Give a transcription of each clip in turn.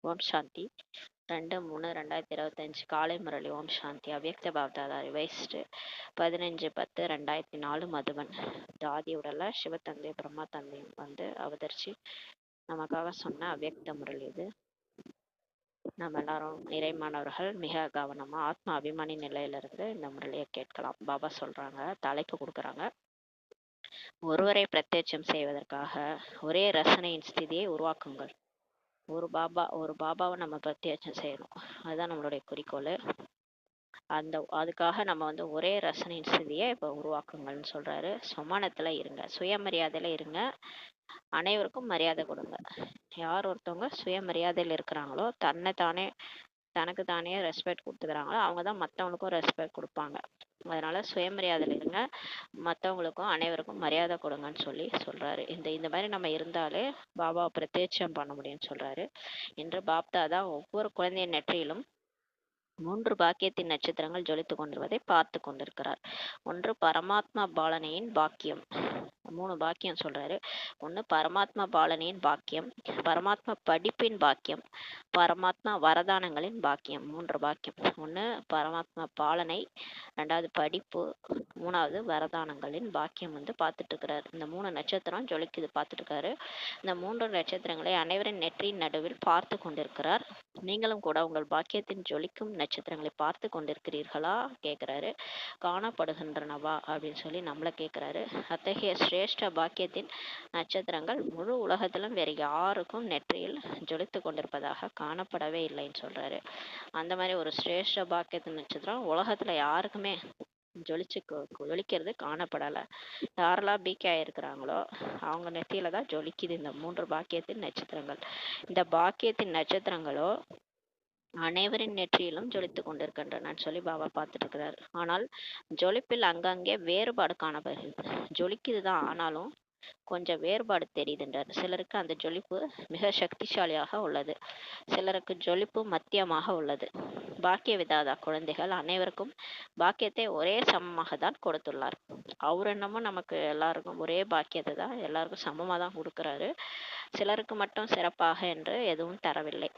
ஓம் சாந்தி. 2/3/2025 காலை முரளி. ஓம் சாந்தி. அவ்யக்த பாப்தாதா ரிவைஸ்டு 15/10/2004 மதுவன். தாதி உடல சிவத்தந்தை பிரம்மா தந்தையும் அவதரிச்சு நமக்காக சொன்ன அவ்யக்த முரளி இது. நம்ம எல்லாரும் நிறைமானவர்கள் மிக கவனமா ஆத்மா அபிமானி நிலையிலிருந்து இந்த முரளியை கேட்கலாம். பாபா சொல்றாங்க, தலைப்பு கொடுக்குறாங்க. ஒருவரை பிரத்யட்சம் செய்வதற்காக ஒரே ரசனையின் ஸ்திதியை உருவாக்குங்கள். ஒரு பாபாவை நம்ம பிரத்யட்சம் செய்யணும், அதுதான் நம்மளுடைய குறிக்கோள். அதுக்காக நம்ம ஒரே ரசனையின் ஸ்திதியை இப்போ உருவாக்குங்கள்னு சொல்றாரு. சமானத்துல இருங்க, சுயமரியாதையில இருங்க, அனைவருக்கும் மரியாதை கொடுங்க. யார் ஒருத்தவங்க சுயமரியாதையில் இருக்கிறாங்களோ, தனக்கு தானே ரெஸ்பெக்ட் கொடுத்துக்கிறாங்களோ, அவங்க தான் மற்றவங்களுக்கும் ரெஸ்பெக்ட் கொடுப்பாங்க. அதனால சுயமரியாதையில் இருங்க, மற்றவங்களுக்கும் அனைவருக்கும் மரியாதை கொடுங்கன்னு சொல்றாரு. இந்த மாதிரி நம்ம இருந்தாலே பாபாவை பிரத்யட்சம் பண்ண முடியும்னு சொல்றாரு. இன்று பாப்தாதா ஒவ்வொரு குழந்தையின் நெற்றியிலும் 3 பாக்கியத்தின் நட்சத்திரங்கள் ஜொலித்துக் கொண்டிருப்பதை பார்த்து கொண்டிருக்கிறார். ஒன்று பரமாத்மா பாலனையின் பாக்கியம். 3 பாக்கியம் சொல்றாரு. ஒன்று பரமாத்மா பாலனையின் பாக்கியம், பரமாத்மா படிப்பின் பாக்கியம், பரமாத்மா வரதானங்களின் பாக்கியம். 3 பாக்கியம். ஒன்று பரமாத்மா பாலனை, 2வது படிப்பு, 3வது வரதானங்களின் பாக்கியம் பார்த்துட்டு இருக்கிறாரு. இந்த 3 நட்சத்திரம் ஜொலிக்குது பார்த்துட்டு இருக்காரு. இந்த 3 நட்சத்திரங்களை அனைவரின் நெற்றியின் நடுவில் பார்த்து கொண்டிருக்கிறார். நீங்களும் கூட உங்கள் பாக்கியத்தின் ஜொலிக்கும் நட்சத்திரங்களை பார்த்து கொண்டிருக்கிறீர்களா கேட்கிறாரு. காணப்படுகின்றனவா அப்படின்னு நம்மளை கேட்கிறாரு. அத்தகைய சிரேஷ்ட பாக்கியத்தின் நட்சத்திரங்கள் முழு உலகத்திலும் வேற யாருக்கும் நெற்றியில் ஜொலித்து கொண்டிருப்பதாக காணப்படவே இல்லைன்னு சொல்றாரு. அந்த மாதிரி ஒரு சிரேஷ்ட பாக்கியத்தின் நட்சத்திரம் உலகத்துல யாருக்குமே ஜொலிக்கிறது காணப்படலை. யாரெல்லாம் பீக்கே ஆயிருக்கிறாங்களோ அவங்க நெத்தியில தான் ஜொலிக்குது இந்த 3 பாக்கியத்தின் நட்சத்திரங்கள். இந்த பாக்கியத்தின் நட்சத்திரங்களோ அனைவரின் நெற்றியிலும் ஜொலித்து கொண்டிருக்கின்றன பாபா பார்த்துட்டு இருக்கிறார். ஆனால் ஜொலிப்பில் அங்கங்கே வேறுபாடு காணப்படுகிறது. ஜொலிக்குதுதான், ஆனாலும் கொஞ்சம் வேறுபாடு தெரியுதுன்றார். சிலருக்கு அந்த ஜொலிப்பு மிக சக்திசாலியாக உள்ளது, சிலருக்கு ஜொலிப்பு மத்தியமாக உள்ளது. பாக்கிய விதாதா குழந்தைகள் அனைவருக்கும் பாக்கியத்தை ஒரே சமமாக தான் கொடுத்துள்ளார். அவர் என்னமோ நமக்கு எல்லாருக்கும் ஒரே பாக்கியத்தை தான் எல்லாருக்கும் சமமாக தான் கொடுக்குறாரு. சிலருக்கு மட்டும் சிறப்பாக என்று எதுவும் தரவில்லை.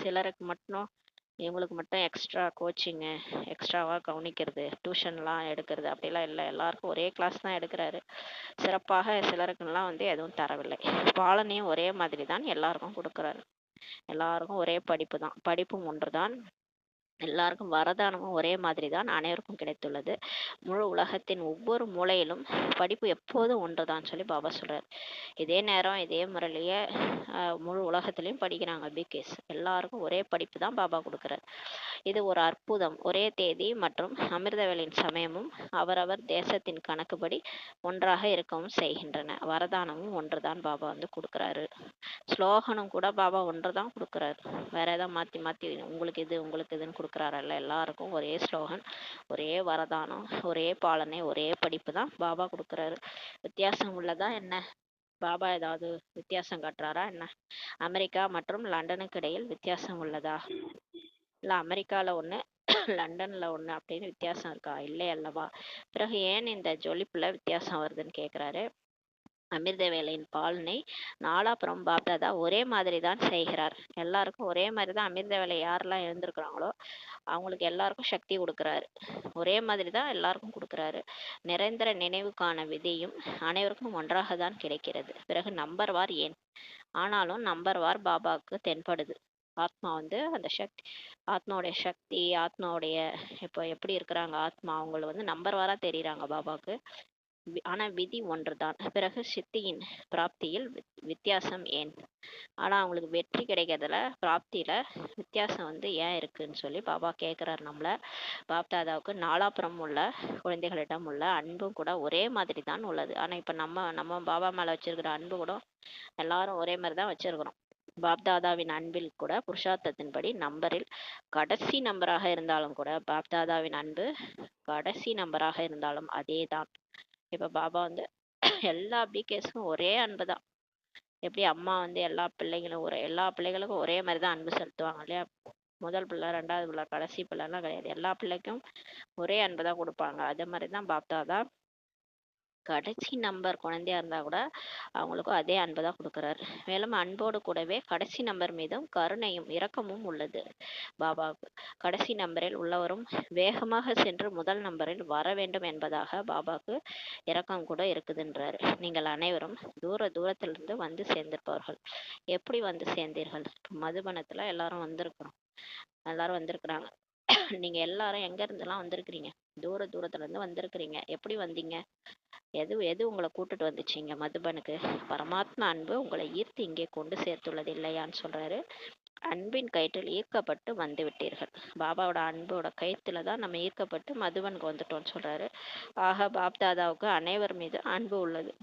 சிலருக்கு மட்டும் இவங்களுக்கு மட்டும் எக்ஸ்ட்ரா கோச்சிங்கு, எக்ஸ்ட்ராவாக கவனிக்கிறது, டியூஷன்லாம் எடுக்கிறது அப்படிலாம் இல்லை. எல்லாருக்கும் ஒரே கிளாஸ் தான் எடுக்கிறாரு. சிறப்பாக சிலருக்குலாம் எதுவும் தரவில்லை. பாலனையும் ஒரே மாதிரி தான் எல்லாருக்கும் கொடுக்குறாரு. எல்லாருக்கும் ஒரே படிப்பு தான், படிப்பும் ஒன்று தான். எல்லாருக்கும் வரதானமும் ஒரே மாதிரி தான் அனைவருக்கும் கிடைத்துள்ளது. முழு உலகத்தின் ஒவ்வொரு மூலையிலும் படிப்பு எப்போதும் ஒன்றுதான் பாபா சொல்றார். இதே நேரம் இதே முறையிலேயே முழு உலகத்திலையும் படிக்கிறாங்க பிகேஸ். எல்லாருக்கும் ஒரே படிப்பு தான் பாபா கொடுக்குறார். இது ஒரு அற்புதம். ஒரே தேதி மற்றும் அமிர்தவேளையின் சமயமும் அவரவர் தேசத்தின் கணக்குப்படி ஒன்றாக இருக்கவும் செய்கின்றன. வரதானமும் ஒன்றுதான் பாபா கொடுக்குறாரு. ஸ்லோகனும் கூட பாபா ஒன்று தான் கொடுக்குறாரு. வேற ஏதாவது மாற்றி மாற்றி உங்களுக்கு இதுன்னு கொடுக்குறாரல்ல. எல்லாருக்கும் ஒரே ஸ்லோகன், ஒரே வரதானம், ஒரே பாலனை, ஒரே படிப்பு தான் பாபா கொடுக்குறாரு. வித்தியாசம் உள்ளதா என்ன? பாபா ஏதாவது வித்தியாசம் காட்டுறாரா என்ன? அமெரிக்கா மற்றும் லண்டனுக்கு இடையில் வித்தியாசம் உள்ளதா? இல்லை அமெரிக்காவில் ஒன்று லண்டனில் ஒன்று அப்படின்னு வித்தியாசம் இருக்கா? இல்லை அல்லவா? பிறகு ஏன் இந்த ஜொலிப்புல வித்தியாசம் வருதுன்னு கேட்குறாரு. அமிர்த வேலையின் பாலனை நாலாபுரம் பாப்தாதா ஒரே மாதிரி தான் செய்கிறார். எல்லாருக்கும் ஒரே மாதிரி தான் அமிர்த வேலை யாரெல்லாம் எழுந்திருக்கிறாங்களோ அவங்களுக்கு எல்லாருக்கும் சக்தி கொடுக்குறாரு. ஒரே மாதிரி தான் எல்லாருக்கும் கொடுக்குறாரு. நிரந்தர நினைவுக்கான விதியும் அனைவருக்கும் ஒன்றாக தான் கிடைக்கிறது. பிறகு நம்பர் வார் ஏன்? ஆனாலும் நம்பர் வார் பாபாவுக்கு தென்படுது. ஆத்மா அந்த சக்தி, ஆத்மாவுடைய சக்தி, ஆத்மாவுடைய இப்போ எப்படி இருக்கிறாங்க ஆத்மா, அவங்கள நம்பர் வாரா தெரியுறாங்க பாபாவுக்கு. ஆனா விதி ஒன்றுதான். பிறகு சித்தியின் பிராப்தியில் வித்தியாசம் ஏன்? ஆனா அவங்களுக்கு வெற்றி கிடைக்கிறதுல பிராப்தியில வித்தியாசம் ஏன் இருக்குன்னு பாபா கேட்கிறார் நம்மள. பாப்தாதாவுக்கு நாலாபுரம் உள்ள குழந்தைகளிடம் உள்ள அன்பும் கூட ஒரே மாதிரி தான் உள்ளது. ஆனா இப்ப நம்ம பாபா மேல வச்சிருக்கிற அன்பு கூட எல்லாரும் ஒரே மாதிரி தான் வச்சிருக்கிறோம். பாப்தாதாவின் அன்பில் கூட புருஷார்த்தத்தின்படி நம்பரில் கடைசி நம்பராக இருந்தாலும் கூட பாப்தாதாவின் அன்பு கடைசி நம்பராக இருந்தாலும் அதே தான். இப்ப பாபா எல்லா பிகேஸ்க்கும் ஒரே அன்பு தான். எப்படி அம்மா எல்லா பிள்ளைகளுக்கும் ஒரே மாதிரி தான் அன்பு செலுத்துவாங்க இல்லையா? முதல் பிள்ளை, 2வது பிள்ளை, கடைசி பிள்ளைலாம் கிடையாது. எல்லா பிள்ளைக்கும் ஒரே அன்பு தான் கொடுப்பாங்க. அதே மாதிரி தான் பாப்தாதா கடைசி நம்பர் குழந்தையா இருந்தா கூட அவங்களுக்கும் அதே அன்பை தான் கொடுக்குறாரு. மேலும் அன்போடு கூடவே கடைசி நம்பர் மீதும் கருணையும் இரக்கமும் உள்ளது பாபாவுக்கு. கடைசி நம்பரில் உள்ளவரும் வேகமாக சென்று முதல் நம்பரில் வர வேண்டும் என்பதாக பாபாவுக்கு இரக்கம் கூட இருக்குதுன்றாரு. நீங்கள் அனைவரும் தூரத்திலிருந்து வந்து சேர்ந்திருப்பவர்கள். எப்படி வந்து சேர்ந்தீர்கள்? மதுபனத்துல எல்லாரும் வந்திருக்கிறோம், எல்லாரும் வந்திருக்கிறாங்க. நீங்க எல்லாரும் எங்க இருந்தெல்லாம் வந்திருக்கிறீங்க? தூரத்துல இருந்து வந்திருக்கிறீங்க. எப்படி வந்தீங்க? எது எது உங்களை கூட்டிட்டு வந்துச்சு இங்க மதுபனுக்கு? பரமாத்மா அன்பு உங்களை ஈர்த்து இங்கே கொண்டு சேர்த்துள்ளது இல்லையான்னு சொல்றாரு. அன்பின் கயிற்றில் ஈர்க்கப்பட்டு வந்து விட்டீர்கள். பாபாவோட அன்போட கயிற்றுல தான் நம்ம ஈர்க்கப்பட்டு மதுபனுக்கு வந்துட்டோம்னு சொல்றாரு. ஆக பாப்தாதாவுக்கு அனைவர் மீது அன்பு உள்ளது.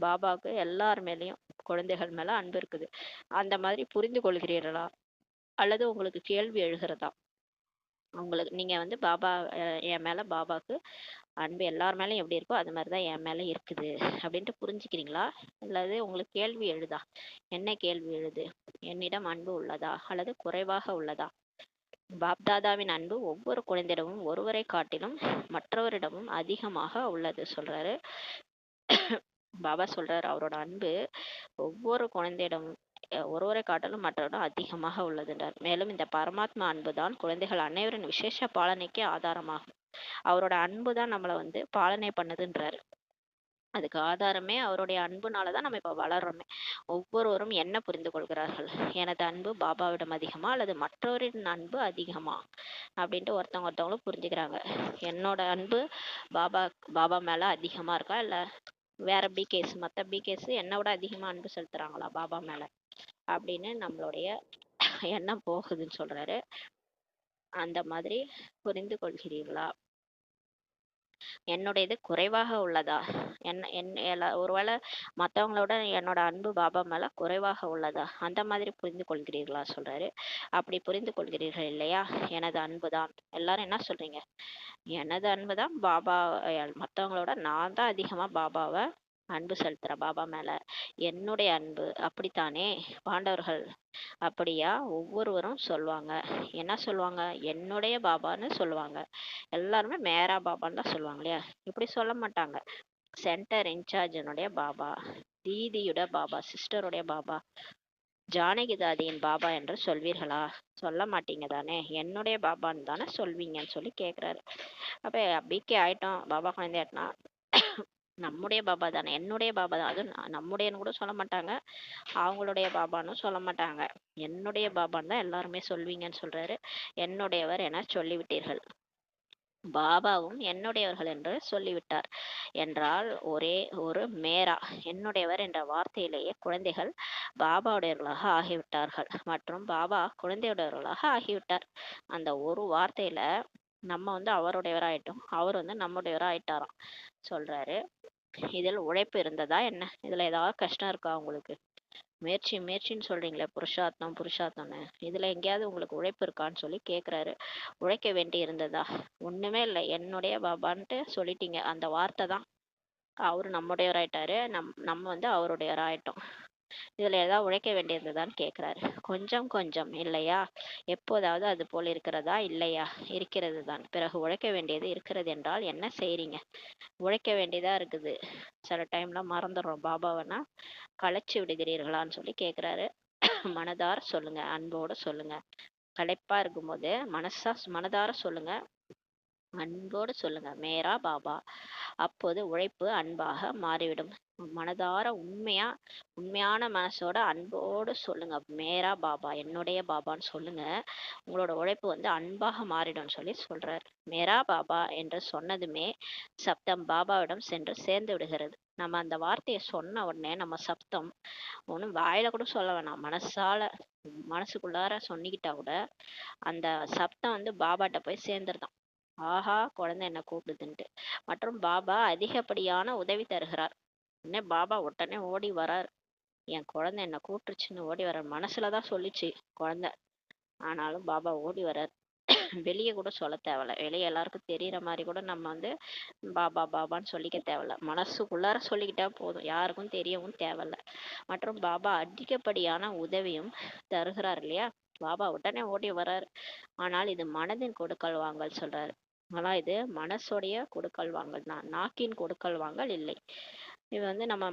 பாபாவுக்கு எல்லார் மேலேயும் குழந்தைகள் மேல அன்பு இருக்குது. அந்த மாதிரி புரிந்து கொள்கிறீர்களா? அல்லது உங்களுக்கு கேள்வி எழுகிறதா? உங்களுக்கு நீங்க வந்து பாபா என் மேல பாபாக்கு அன்பு எல்லார் மேலேயும் எப்படி இருக்கோ அது மாதிரிதான் என் மேல இருக்குது அப்படின்ட்டு புரிஞ்சுக்கிறீங்களா? அல்லது உங்களுக்கு கேள்வி எழுதா? என்ன கேள்வி எழுது? என்னிடம் அன்பு உள்ளதா அல்லது குறைவாக உள்ளதா? பாப்தாதாவின் அன்பு ஒவ்வொரு குழந்தையிடமும் ஒருவரை காட்டிலும் மற்றவரிடமும் அதிகமாக உள்ளது சொல்றாரு. பாபா சொல்றாரு அவரோட அன்பு ஒவ்வொரு குழந்தையிடமும் ஒருவரை காட்டிலும் மற்றவரிடம் அதிகமாக உள்ளதுன்றார். மேலும் இந்த பரமாத்மா அன்புதான் குழந்தைகள் அனைவரின் விசேஷ பாலனைக்கு ஆதாரமாகும். அவரோட அன்பு தான் நம்மளை வந்து பாலனை பண்ணுதுன்றாரு. அதுக்கு ஆதாரமே அவருடைய அன்புனாலதான் நம்ம இப்ப வளர்றோமே. ஒவ்வொருவரும் என்ன புரிந்து கொள்கிறார்கள்? எனது அன்பு பாபாவிடம் அதிகமா அல்லது மற்றவரின் அன்பு அதிகமா அப்படின்ட்டு ஒருத்தவங்களும் புரிஞ்சுக்கிறாங்க. என்னோட அன்பு பாபா பாபா மேல அதிகமா இருக்கா, இல்ல வேற பிகேஸ் மத்த பிகேஸ் என்னை விட அதிகமா அன்பு செலுத்துறாங்களா பாபா மேல அப்படின்னு நம்மளுடைய எண்ணம் போகுதுன்னு சொல்றாரு. அந்த மாதிரி புரிந்து கொள்கிறீர்களா? என்னுடையது குறைவாக உள்ளதா? ஒருவேளை மற்றவங்களோட என்னோட அன்பு பாபா மேல குறைவாக உள்ளதா? அந்த மாதிரி புரிந்து கொள்கிறீர்களா சொல்றாரு. அப்படி புரிந்து கொள்கிறீர்கள் இல்லையா? எனது அன்பு தான். எல்லாரும் என்ன சொல்றீங்க? எனது அன்பு தான் பாபா. மற்றவங்களோட நான் தான் அதிகமா பாபாவை அன்பு செலுத்துறேன் பாபா மேல. என்னுடைய அன்பு அப்படித்தானே பாண்டவர்கள்? அப்படியா? ஒவ்வொருவரும் சொல்லுவாங்க. என்ன சொல்லுவாங்க? என்னுடைய பாபான்னு சொல்லுவாங்க. எல்லாருமே மேரா பாபான்னு தான் சொல்லுவாங்க இல்லையா? இப்படி சொல்ல மாட்டாங்க. சென்டர் இன்சார்ஜனுடைய பாபா, தீதியோட பாபா, சிஸ்டருடைய பாபா, ஜானகி தாதியின் பாபா என்று சொல்வீர்களா? சொல்ல மாட்டீங்க தானே. என்னுடைய பாபான்னு தானே சொல்வீங்கன்னு சொல்லி கேக்குறாரு. அப்ப பிகே ஆயிட்டோம், பாபா குழந்தை ஆயிட்டோம்னா நம்முடைய பாபா தானே, என்னுடைய பாபா தான். அதுவும் நம்முடையன்னு கூட சொல்ல மாட்டாங்க, அவங்களுடைய பாபான்னு சொல்ல மாட்டாங்க. என்னுடைய பாபான்னு தான் எல்லாருமே சொல்வீங்கன்னு சொல்றாரு. என்னுடையவர் என சொல்லிவிட்டீர்கள். பாபாவும் என்னுடையவர்கள் என்று சொல்லிவிட்டார் என்றால் ஒரே ஒரு மேரா என்னுடையவர் என்ற வார்த்தையிலேயே குழந்தைகள் பாபாவுடையவர்களாக ஆகிவிட்டார்கள் மற்றும் பாபா குழந்தையுடையவர்களாக ஆகிவிட்டார். அந்த ஒரு வார்த்தையில நம்ம வந்து அவருடையவராயிட்டோம், அவர் வந்து நம்முடையவராயிட்டாராம் சொல்றாரு. இதில் உழைப்பு இருந்ததா என்ன? இதுல ஏதாவது கஷ்டம் இருக்கா உங்களுக்கு? முயற்சின்னு சொல்றீங்களே, புருஷார்த்தம்னு, இதுல எங்கேயாவது உங்களுக்கு உழைப்பு இருக்கான்னு சொல்லி கேக்குறாரு. உழைக்க வேண்டி இருந்ததா? ஒண்ணுமே இல்லை, என்னுடைய பாபான்ட்டு சொல்லிட்டீங்க. அந்த வார்த்தை தான் அவரு நம்முடையவராயிட்டாரு, நம்ம வந்து அவருடையவராயிட்டோம். இதுல ஏதாவது உழைக்க வேண்டியிருந்ததான்னு கேக்குறாரு. கொஞ்சம் கொஞ்சம் இல்லையா? எப்போதாவது அது போல் இருக்கிறதா? இல்லையா? இருக்கிறது தான். பிறகு உழைக்க வேண்டியது இருக்கிறது என்றால் என்ன செய்றீங்க? உழைக்க வேண்டியதா இருக்குது. சில டைம்ல மறந்துடுறோம் பாபாவனா. களைச்சு விடுகிறீர்களான்னு சொல்லி கேக்குறாரு. மனதார சொல்லுங்க, அன்போட சொல்லுங்க. களைப்பா இருக்கும்போது மனதார சொல்லுங்க, அன்போடு சொல்லுங்க, மேரா பாபா. அப்போது உழைப்பு அன்பாக மாறிவிடும். மனதார உண்மையான மனசோட அன்போடு சொல்லுங்க, மேரா பாபா, என்னுடைய பாபான்னு சொல்லுங்க. உங்களோட உழைப்பு வந்து அன்பாக மாறிடும் சொல்லி சொல்றாரு. மேரா பாபா என்று சொன்னதுமே சப்தம் பாபாவிடம் சென்று சேர்ந்து விடுகிறது. நம்ம அந்த வார்த்தையை சொன்ன உடனே நம்ம சப்தம் ஒன்றும் வாயில கூட சொல்ல வேணாம், மனசுக்குள்ளார சொன்னிக்கிட்டா கூட அந்த சப்தம் வந்து பாபாட்ட போய் சேர்ந்துருதான். ஆஹா, குழந்தை என்ன கூப்பிடுதுன்ட்டு. மற்றும் பாபா அதிகப்படியான உதவி தருகிறார். உடனே பாபா உடனே ஓடி வரார். என் குழந்தை என்ன கூப்பிட்டுருச்சுன்னு ஓடி வர்றார். மனசுலதான் சொல்லிச்சு குழந்தை, ஆனாலும் பாபா ஓடி வர்றார். வெளியே கூட சொல்ல தேவையில்ல, வெளியே எல்லாருக்கும் தெரியற மாதிரி கூட நம்ம வந்து பாபா பாபான்னு சொல்லிக்க தேவையில்ல, மனசுக்குள்ளார சொல்லிக்கிட்டா போதும், யாருக்கும் தெரியவும் தேவையில்ல. மற்றும் பாபா அதிகப்படியான உதவியும் தருகிறார் இல்லையா? பாபா உடனே ஓடி வர்றாரு. ஆனால் இது மனதின் கொடுக்கல் வாங்கல் சொல்றாரு. ஆனா இது மனசுடைய கொடுக்கல் வாங்கல் தான், நாக்கின் கொடுக்கல் வாங்கல் இல்லை. இது வந்து நம்ம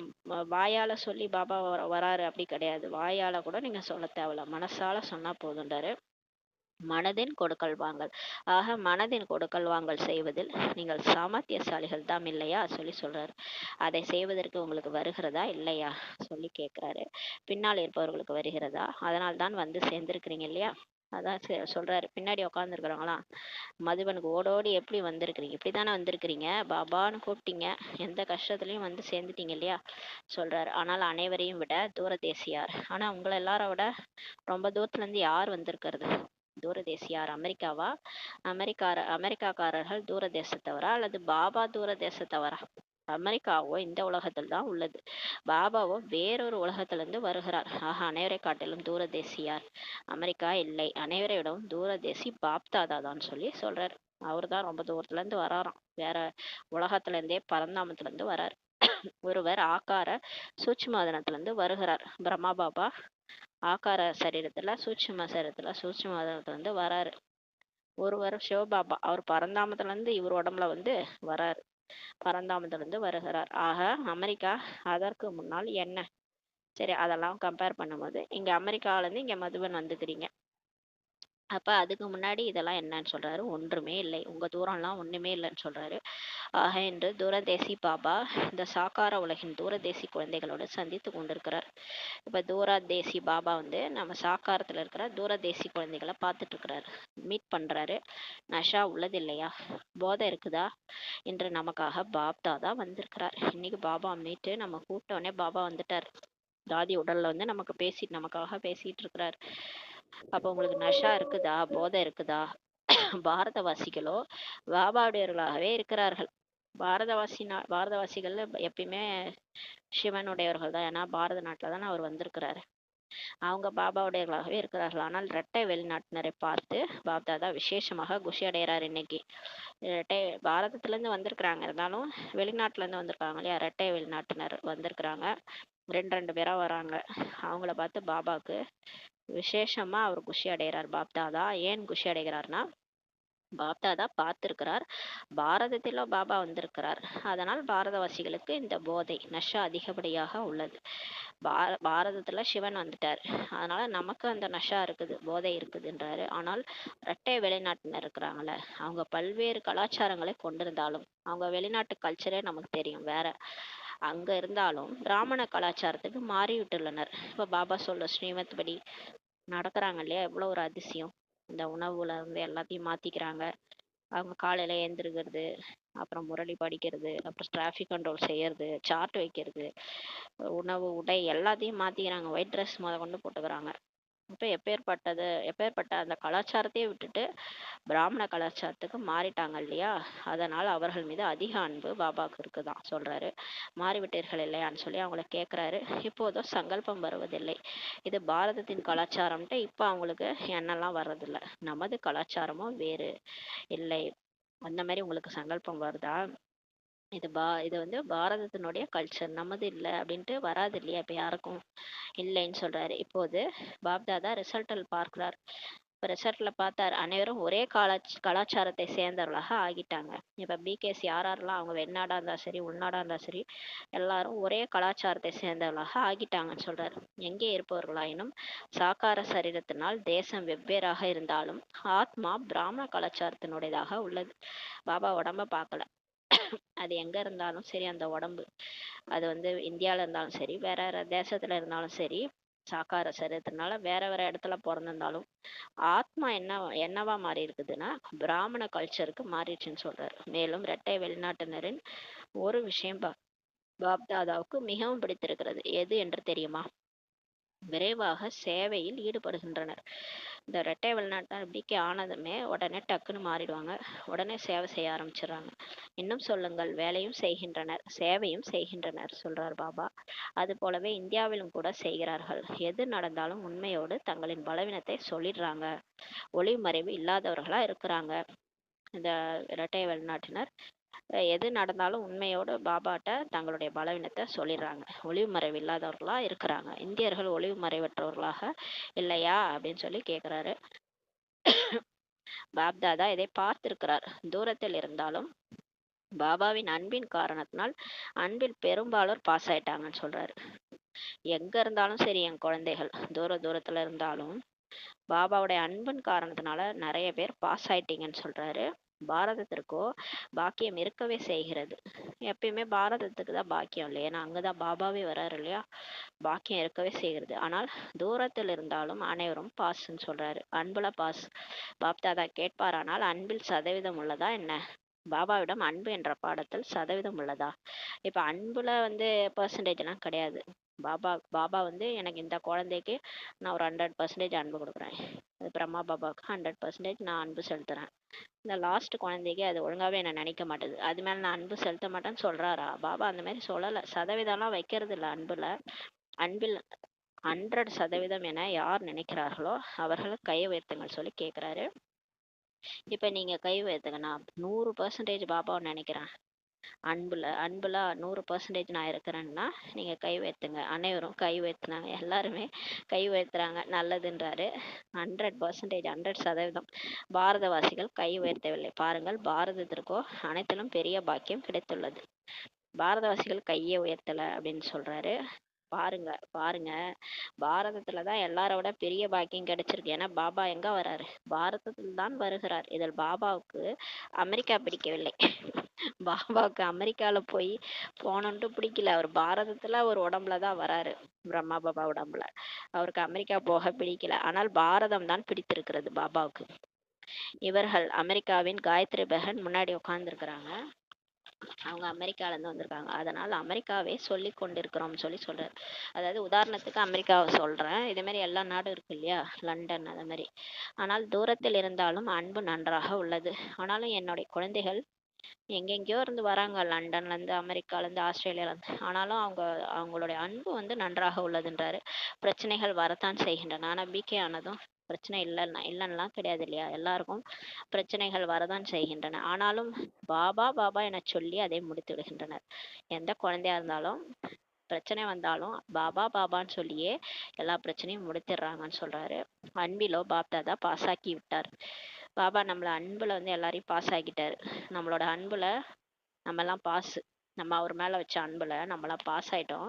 வாயால சொல்லி பாபா வராரு அப்படி கிடையாது. வாயால கூட நீங்க சொல்ல தேவையில்ல, மனசால சொன்னா போதுன்றாரு. மனதின் கொடுக்கல் வாங்கல். ஆக மனதின் கொடுக்கல் வாங்கல் செய்வதில் நீங்கள் சாமர்த்தியசாலிகள் தான் இல்லையா சொல்லி சொல்றாரு. அதை செய்வதற்கு உங்களுக்கு வருகிறதா இல்லையா சொல்லி கேட்கிறாரு. பின்னால் இருப்பவர்களுக்கு வருகிறதா? அதனால் தான் வந்து சேர்ந்திருக்கிறீங்க இல்லையா? அதான் சொல்றாரு. பின்னாடி உட்காந்துருக்குறவங்களாம் மதுபனுக்கு ஓடோடி எப்படி வந்திருக்கிறீங்க, இப்படித்தானே வந்திருக்கிறீங்க, பாபான்னு கூப்பிட்டீங்க, எந்த கஷ்டத்துலயும் வந்து சேர்ந்துட்டீங்க இல்லையா சொல்றாரு. ஆனால் அனைவரையும் விட தூரதேசியார். ஆனா உங்களை எல்லாரை விட ரொம்ப தூரத்துல இருந்து யார் வந்திருக்கிறது? தூரதேசியார் அமெரிக்காவா? அமெரிக்காக்காரர்கள் தூர தேசத்தவரா அல்லது பாபா தூர தேசத்தவரா? அமெரிக்காவோ இந்த உலகத்தில் தான் உள்ளது, பாபாவோ வேறொரு உலகத்திலிருந்து வருகிறார். ஆக அனைவரை காட்டிலும் தூரதேசியார் அமெரிக்கா இல்லை, அனைவரை விடவும் தூரதேசி பாப்தாதா தான் சொல்லி சொல்றாரு. அவர் தான் ரொம்ப தூரத்துல இருந்து வராராம், வேற உலகத்துல இருந்தே பரந்தாமத்துல இருந்து வராரு. ஒருவர் ஆக்கார சூட்சுமதனத்துல இருந்து வருகிறார். பிரம்மா பாபா ஆக்கார சரீரத்துல சூட்சுமதனத்துல இருந்து வராரு. ஒருவர் சிவபாபா அவர் பரந்தாமத்துல இருந்து இவர் உடம்புல வந்து வராரு, பரந்தாமத்துல இருந்து வருகிறார். ஆக அமெரிக்கா அதற்கு முன்னால் என்ன? சரி, அதெல்லாம் கம்பேர் பண்ணும்போது இங்க அமெரிக்கால இருந்து இங்க மதுபன் வந்துக்கிறீங்க, அப்ப அதுக்கு முன்னாடி இதெல்லாம் என்னன்னு சொல்றாரு. ஒன்றுமே இல்லை, உங்க தூரம்லாம் ஒண்ணுமே இல்லைன்னு சொல்றாரு. ஆக என்று தூரதேசி பாபா இந்த சாக்கார உலகின் தூரதேசி குழந்தைகளோடு சந்தித்து கொண்டிருக்கிறார். இப்ப தூரதேசி பாபா வந்து நம்ம சாக்காரத்துல இருக்கிற தூரதேசி குழந்தைகளை பார்த்துட்டு இருக்கிறாரு, மீட் பண்றாரு. நஷா உள்ளது இல்லையா, போதை இருக்குதா என்று நமக்காக பாப்தாதா வந்திருக்கிறார். இன்னைக்கு பாபா மீட்டு நம்ம கூப்பிட்ட உடனே பாபா வந்துட்டார். தாதி உடல்ல வந்து நமக்காக பேசிட்டு இருக்கிறார். அப்ப உங்களுக்கு நஷா இருக்குதா, போதை இருக்குதா? பாரதவாசிகளோ பாபாவுடையவர்களாகவே இருக்கிறார்கள். பாரதவாசிகள் எப்பயுமே சிவனுடையவர்கள் தான். ஏன்னா பாரத நாட்டுல தானே அவர் வந்திருக்கிறாரு. அவங்க பாபாவுடையவர்களாகவே இருக்கிறார்கள். ஆனால் இரட்டை வெளிநாட்டினரை பார்த்து பாப்தாதா விசேஷமாக குஷி அடைகிறார். இன்னைக்கு இரட்டை பாரதத்துல இருந்து வந்திருக்கிறாங்க, இருந்தாலும் வெளிநாட்டுல இருந்து வந்திருக்காங்க இல்லையா, இரட்டை வெளிநாட்டினர் வந்திருக்கிறாங்க. ரெண்டு பேரா வராங்க. அவங்கள பார்த்து பாபாக்கு விசேஷமா அவர் குஷி அடைகிறார். பாப்தாதா ஏன் குஷி அடைகிறார்னா, பாப்தாதா பார்த்திருக்கிறார், பாரதத்திலோ பாபா வந்திருக்கிறார். அதனால் பாரதவாசிகளுக்கு இந்த போதை நஷா அதிகப்படியாக உள்ளது. பாரதத்துல சிவன் வந்துட்டார், அதனால நமக்கு அந்த நஷா இருக்குது, போதை இருக்குதுன்றாரு. ஆனால் இரட்டை வெளிநாட்டினர் இருக்கிறாங்கல்ல, அவங்க பல்வேறு கலாச்சாரங்களை கொண்டிருந்தாலும் அவங்க வெளிநாட்டு கல்ச்சரே நமக்கு தெரியும் வேற, அங்க இருந்தாலும் பிராமண கலாச்சாரத்துக்கு மாறிவிட்டுள்ளனர். இப்ப பாபா சொல்ல ஸ்ரீமத் படி நடக்கிறாங்க இல்லையா, எவ்வளவு ஒரு அதிசயம். இந்த உணவுல இருந்து எல்லாத்தையும் மாத்திக்கிறாங்க. அவங்க காலையில எழுந்திருக்கிறது, அப்புறம் முரளி படிக்கிறது, அப்புறம் டிராஃபிக் கண்ட்ரோல் செய்யறது, சார்ட் வைக்கிறது, உணவு உடை எல்லாத்தையும் மாத்திக்கிறாங்க, ஒயிட் ட்ரெஸ் முத கொண்டு போட்டுக்கிறாங்க. இப்ப எப்பேற்பட்ட அந்த கலாச்சாரத்தையே விட்டுட்டு பிராமண கலாச்சாரத்துக்கு மாறிட்டாங்க இல்லையா, அதனால் அவர்கள் மீது அதிக அன்பு பாபாவுக்கு இருக்குதான் சொல்றாரு. மாறிவிட்டீர்கள் இல்லையான்னு சொல்லி அவங்கள கேட்கிறாரு. இப்போதோ சங்கல்பம் வருவதில்லை, இது பாரதத்தின் கலாச்சாரம்ட்டு இப்ப அவங்களுக்கு எண்ணெல்லாம் வர்றதில்லை. நமது கலாச்சாரமும் வேறு இல்லை, அந்த மாதிரி உங்களுக்கு சங்கல்பம் வருதா? இது வந்து பாரதத்தினுடைய கல்ச்சர், நமது இல்லை அப்படின்ட்டு வராது இல்லையா இப்ப யாருக்கும், இல்லைன்னு சொல்றாரு. இப்போது பாப்தாதா ரிசல்ட்டில் பார்க்கிறார். இப்ப ரிசல்ட்ல பார்த்தார், அனைவரும் ஒரே கலாச்சாரத்தை சேர்ந்தவர்களாக ஆகிட்டாங்க. இப்ப பிகேசி யாரெல்லாம் அவங்க வெளிநாடா இருந்தா சரி உள்நாடா இருந்தா சரி எல்லாரும் ஒரே கலாச்சாரத்தை சேர்ந்தவர்களாக ஆகிட்டாங்கன்னு சொல்றாரு. எங்கே இருப்பவர்களாயினும் சாக்கார சரீரத்தினால் தேசம் வெவ்வேறாக இருந்தாலும் ஆத்மா பிராமண கலாச்சாரத்தினுடையதாக உள்ளது. பாபா உடம்ப பார்க்கல, அது எங்க இருந்தாலும் சரி அந்த உடம்பு, அது வந்து இந்தியால இருந்தாலும் சரி வேற வேற தேசத்துல இருந்தாலும் சரி, சாக்கார சரீரத்தினால வேற வேற இடத்துல பிறந்திருந்தாலும் ஆத்மா என்னவா மாறி இருக்குதுன்னா பிராமண கல்ச்சருக்கு மாறிடுச்சுன்னு சொல்றாரு. மேலும் இரட்டை வெளிநாட்டினரின் ஒரு விஷயம் பாப்தாதாவுக்கு மிகவும் பிடித்திருக்கிறது, எது என்று தெரியுமா? விரைவாக சேவையில் ஈடுபடுகின்றனர். இந்த ரெட்டை வெளிநாட்டினர் பிகே ஆனதுமே உடனே டக்குன்னு மாறிடுவாங்க, உடனே சேவை செய்ய ஆரம்பிச்சிடுறாங்க. இன்னும் சொல்லுங்கள், வேலையும் செய்கின்றனர் சேவையும் செய்கின்றனர் சொல்றார் பாபா. அது போலவே இந்தியாவிலும் கூட செய்கிறார்கள். எது நடந்தாலும் உண்மையோடு தங்களின் பலவீனத்தை சொல்லிடுறாங்க, ஒளிமறைவு இல்லாதவர்களா இருக்கிறாங்க. இந்த இரட்டை வெளிநாட்டினர் எது நடந்தாலும் உண்மையோடு பாபாட்ட தங்களுடைய பலவீனத்தை சொல்லிடுறாங்க, ஒளிவு மறைவு இல்லாதவர்களா இருக்கிறாங்க. இந்தியர்கள் ஒளிவு மறைவற்றவர்களாக இல்லையா அப்படின்னு சொல்லி கேட்குறாரு. பாப்தாதா இதை பார்த்திருக்கிறார். தூரத்தில் இருந்தாலும் பாபாவின் அன்பின் காரணத்தினால் அன்பில் பெரும்பாலோர் பாஸ் ஆயிட்டாங்கன்னு சொல்றாரு. எங்க இருந்தாலும் சரி, என் குழந்தைகள் தூரத்துல இருந்தாலும் பாபாவுடைய அன்பின் காரணத்தினால நிறைய பேர் பாஸ் ஆயிட்டீங்கன்னு சொல்றாரு. பாரதத்திற்கோ பாக்கியம் இருக்கவே செய்கிறது. எப்பயுமே பாரதத்துக்கு தான் பாக்கியம் இல்லையா, ஏன்னா அங்கதான் பாபாவே வராரு இல்லையா. பாக்கியம் இருக்கவே செய்கிறது. ஆனால் தூரத்தில் இருந்தாலும் அனைவரும் பாஸ்ன்னு சொல்றாரு. அன்புல பாஸ். பாப்தாதா கேட்பாரானால் அன்பில் சதவீதம் உள்ளதா என்ன? பாபாவிடம் அன்பு என்ற பாடத்தில் சதவீதம் உள்ளதா? இப்ப அன்புல பெர்சன்டேஜ் எல்லாம் கிடையாது. பாபா எனக்கு இந்த குழந்தைக்கு நான் ஒரு 100% அன்பு கொடுக்குறேன். அது பிரம்மா பாபாவுக்கு 100% நான் அன்பு செலுத்துறேன். இந்த லாஸ்ட் குழந்தைக்கு அது ஒழுங்காவே என்ன நினைக்க மாட்டேது, அது மேல நான் அன்பு செலுத்த மாட்டேன்னு சொல்றாரா? பாபா அந்த மாதிரி சொல்லல. சதவீதம்லாம் வைக்கிறது இல்லை அன்புல. அன்பில் 100% என யார் நினைக்கிறார்களோ அவர்கள் கை உயர்த்துங்கள் சொல்லி கேட்கிறாரு. இப்ப நீங்க கை உயர்த்துங்க. நான் 100% பாபாவை நினைக்கிறேன், அன்புல 100% நான் இருக்கிறேன்னா நீங்க கை உயர்த்துங்க. அனைவரும் கை உயர்த்தினாங்க. எல்லாருமே கை உயர்த்துறாங்க. நல்லதுன்றாரு. 100%, 100% பாரதவாசிகள் கை உயர்த்தவில்லை. பாருங்கள், பாரதத்திற்கோ அனைத்திலும் பெரிய பாக்கியம் கிடைத்துள்ளது. பாரதவாசிகள் கையை உயர்த்தல அப்படின்னு சொல்றாரு. பாருங்க பாருங்க, பாரதத்துலதான் எல்லாரோட பெரிய பாக்கியம் கிடைச்சிருக்கு. ஏன்னா பாபா எங்க வராரு? பாரதத்தில் தான் வருகிறார். இதில் பாபாவுக்கு அமெரிக்கா பிடிக்கவில்லை. பாபாவுக்கு அமெரிக்கால போனோன்ட்டு பிடிக்கல. அவர் பாரதத்துல ஒரு உடம்புலதான் வராரு, பிரம்மா பாபா உடம்புல. அவருக்கு அமெரிக்கா போக பிடிக்கல. ஆனால் பாரதம் தான் பிடித்திருக்கிறது பாபாவுக்கு. இவர்கள் அமெரிக்காவின் காயத்ரி பெகன் முன்னாடி உட்கார்ந்து இருக்கிறாங்க. அவங்க அமெரிக்கால இருந்து வந்திருக்காங்க. அதனால அமெரிக்காவே சொல்லி கொண்டிருக்கிறோம் சொல்றாரு. அதாவது உதாரணத்துக்கு அமெரிக்காவை சொல்றேன். இதே மாதிரி எல்லா நாடும் இருக்கு இல்லையா, லண்டன் அது மாதிரி. ஆனால் தூரத்தில் இருந்தாலும் அன்பு நன்றாக உள்ளது. ஆனாலும் என்னுடைய குழந்தைகள் எங்கெங்கயோ இருந்து வராங்க, லண்டன்ல இருந்து, அமெரிக்கால இருந்து, ஆஸ்திரேலியால இருந்து. ஆனாலும் அவங்களுடைய அன்பு நன்றாக உள்ளதுன்றாரு. பிரச்சனைகள் வரத்தான் செய்கின்றன. ஆனா பிகே ஆனதும் பிரச்சனை இல்லைன்னா கிடையாது இல்லையா. எல்லாருக்கும் பிரச்சனைகள் வரதான் செய்கின்றன. ஆனாலும் பாபா பாபா என சொல்லி அதை முடித்து விடுகின்றனர். எந்த குழந்தையா இருந்தாலும் பிரச்சனை வந்தாலும் பாபா பாபான்னு சொல்லியே எல்லா பிரச்சனையும் முடித்திடுறாங்கன்னு சொல்றாரு. அன்பிலோ பாப்தாதா பாசாக்கி விட்டார். பாபா நம்மள அன்புல எல்லாரையும் பாஸ் ஆக்கிட்டாரு. நம்மளோட அன்புல நம்ம எல்லாம் பாஸ். நம்ம அவர் மேல வச்ச அன்புல நம்மளாம் பாஸ் ஆயிட்டோம்.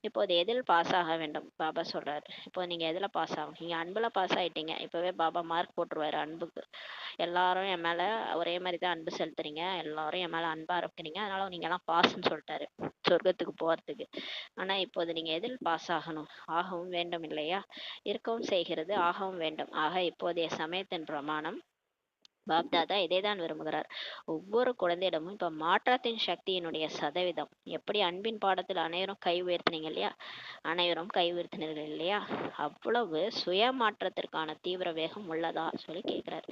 இப்போது எதில் பாஸ் ஆக வேண்டும் பாபா சொல்றாரு. இப்போ நீங்க எதுல பாஸ் ஆகும்? நீங்க அன்புல பாஸ் ஆயிட்டீங்க. இப்பவே பாபா மார்க் போட்டுருவாரு அன்புக்கு. எல்லாரும் என் மேல ஒரே மாதிரி தான் அன்பு செலுத்துறீங்க, எல்லாரும் என் மேல அன்பா இருக்கிறீங்க, அதனால நீங்க எல்லாம் பாஸ்ன்னு சொல்லிட்டாரு சொர்க்கத்துக்கு போறதுக்கு. ஆனா இப்போது நீங்க எதில் பாஸ் ஆகணும்? ஆகவும் வேண்டும் இல்லையா? இருக்கவும் செய்கிறது, ஆகவும் வேண்டும். ஆக இப்போதைய சமயத்தின் பிரமாணம் பாப்தாதா இதைதான் விரும்புகிறார். ஒவ்வொரு குழந்தையிடமும் இப்ப மாற்றத்தின் சக்தியினுடைய சதவீதம் எப்படி அன்பின் பாடத்தில் அனைவரும் கை உயர்த்தினீங்க இல்லையா, அனைவரும் கை உயர்த்தினீர்கள் இல்லையா, அவ்வளவு சுய மாற்றத்திற்கான தீவிர வேகம் உள்ளதா சொல்லி கேட்கிறாரு.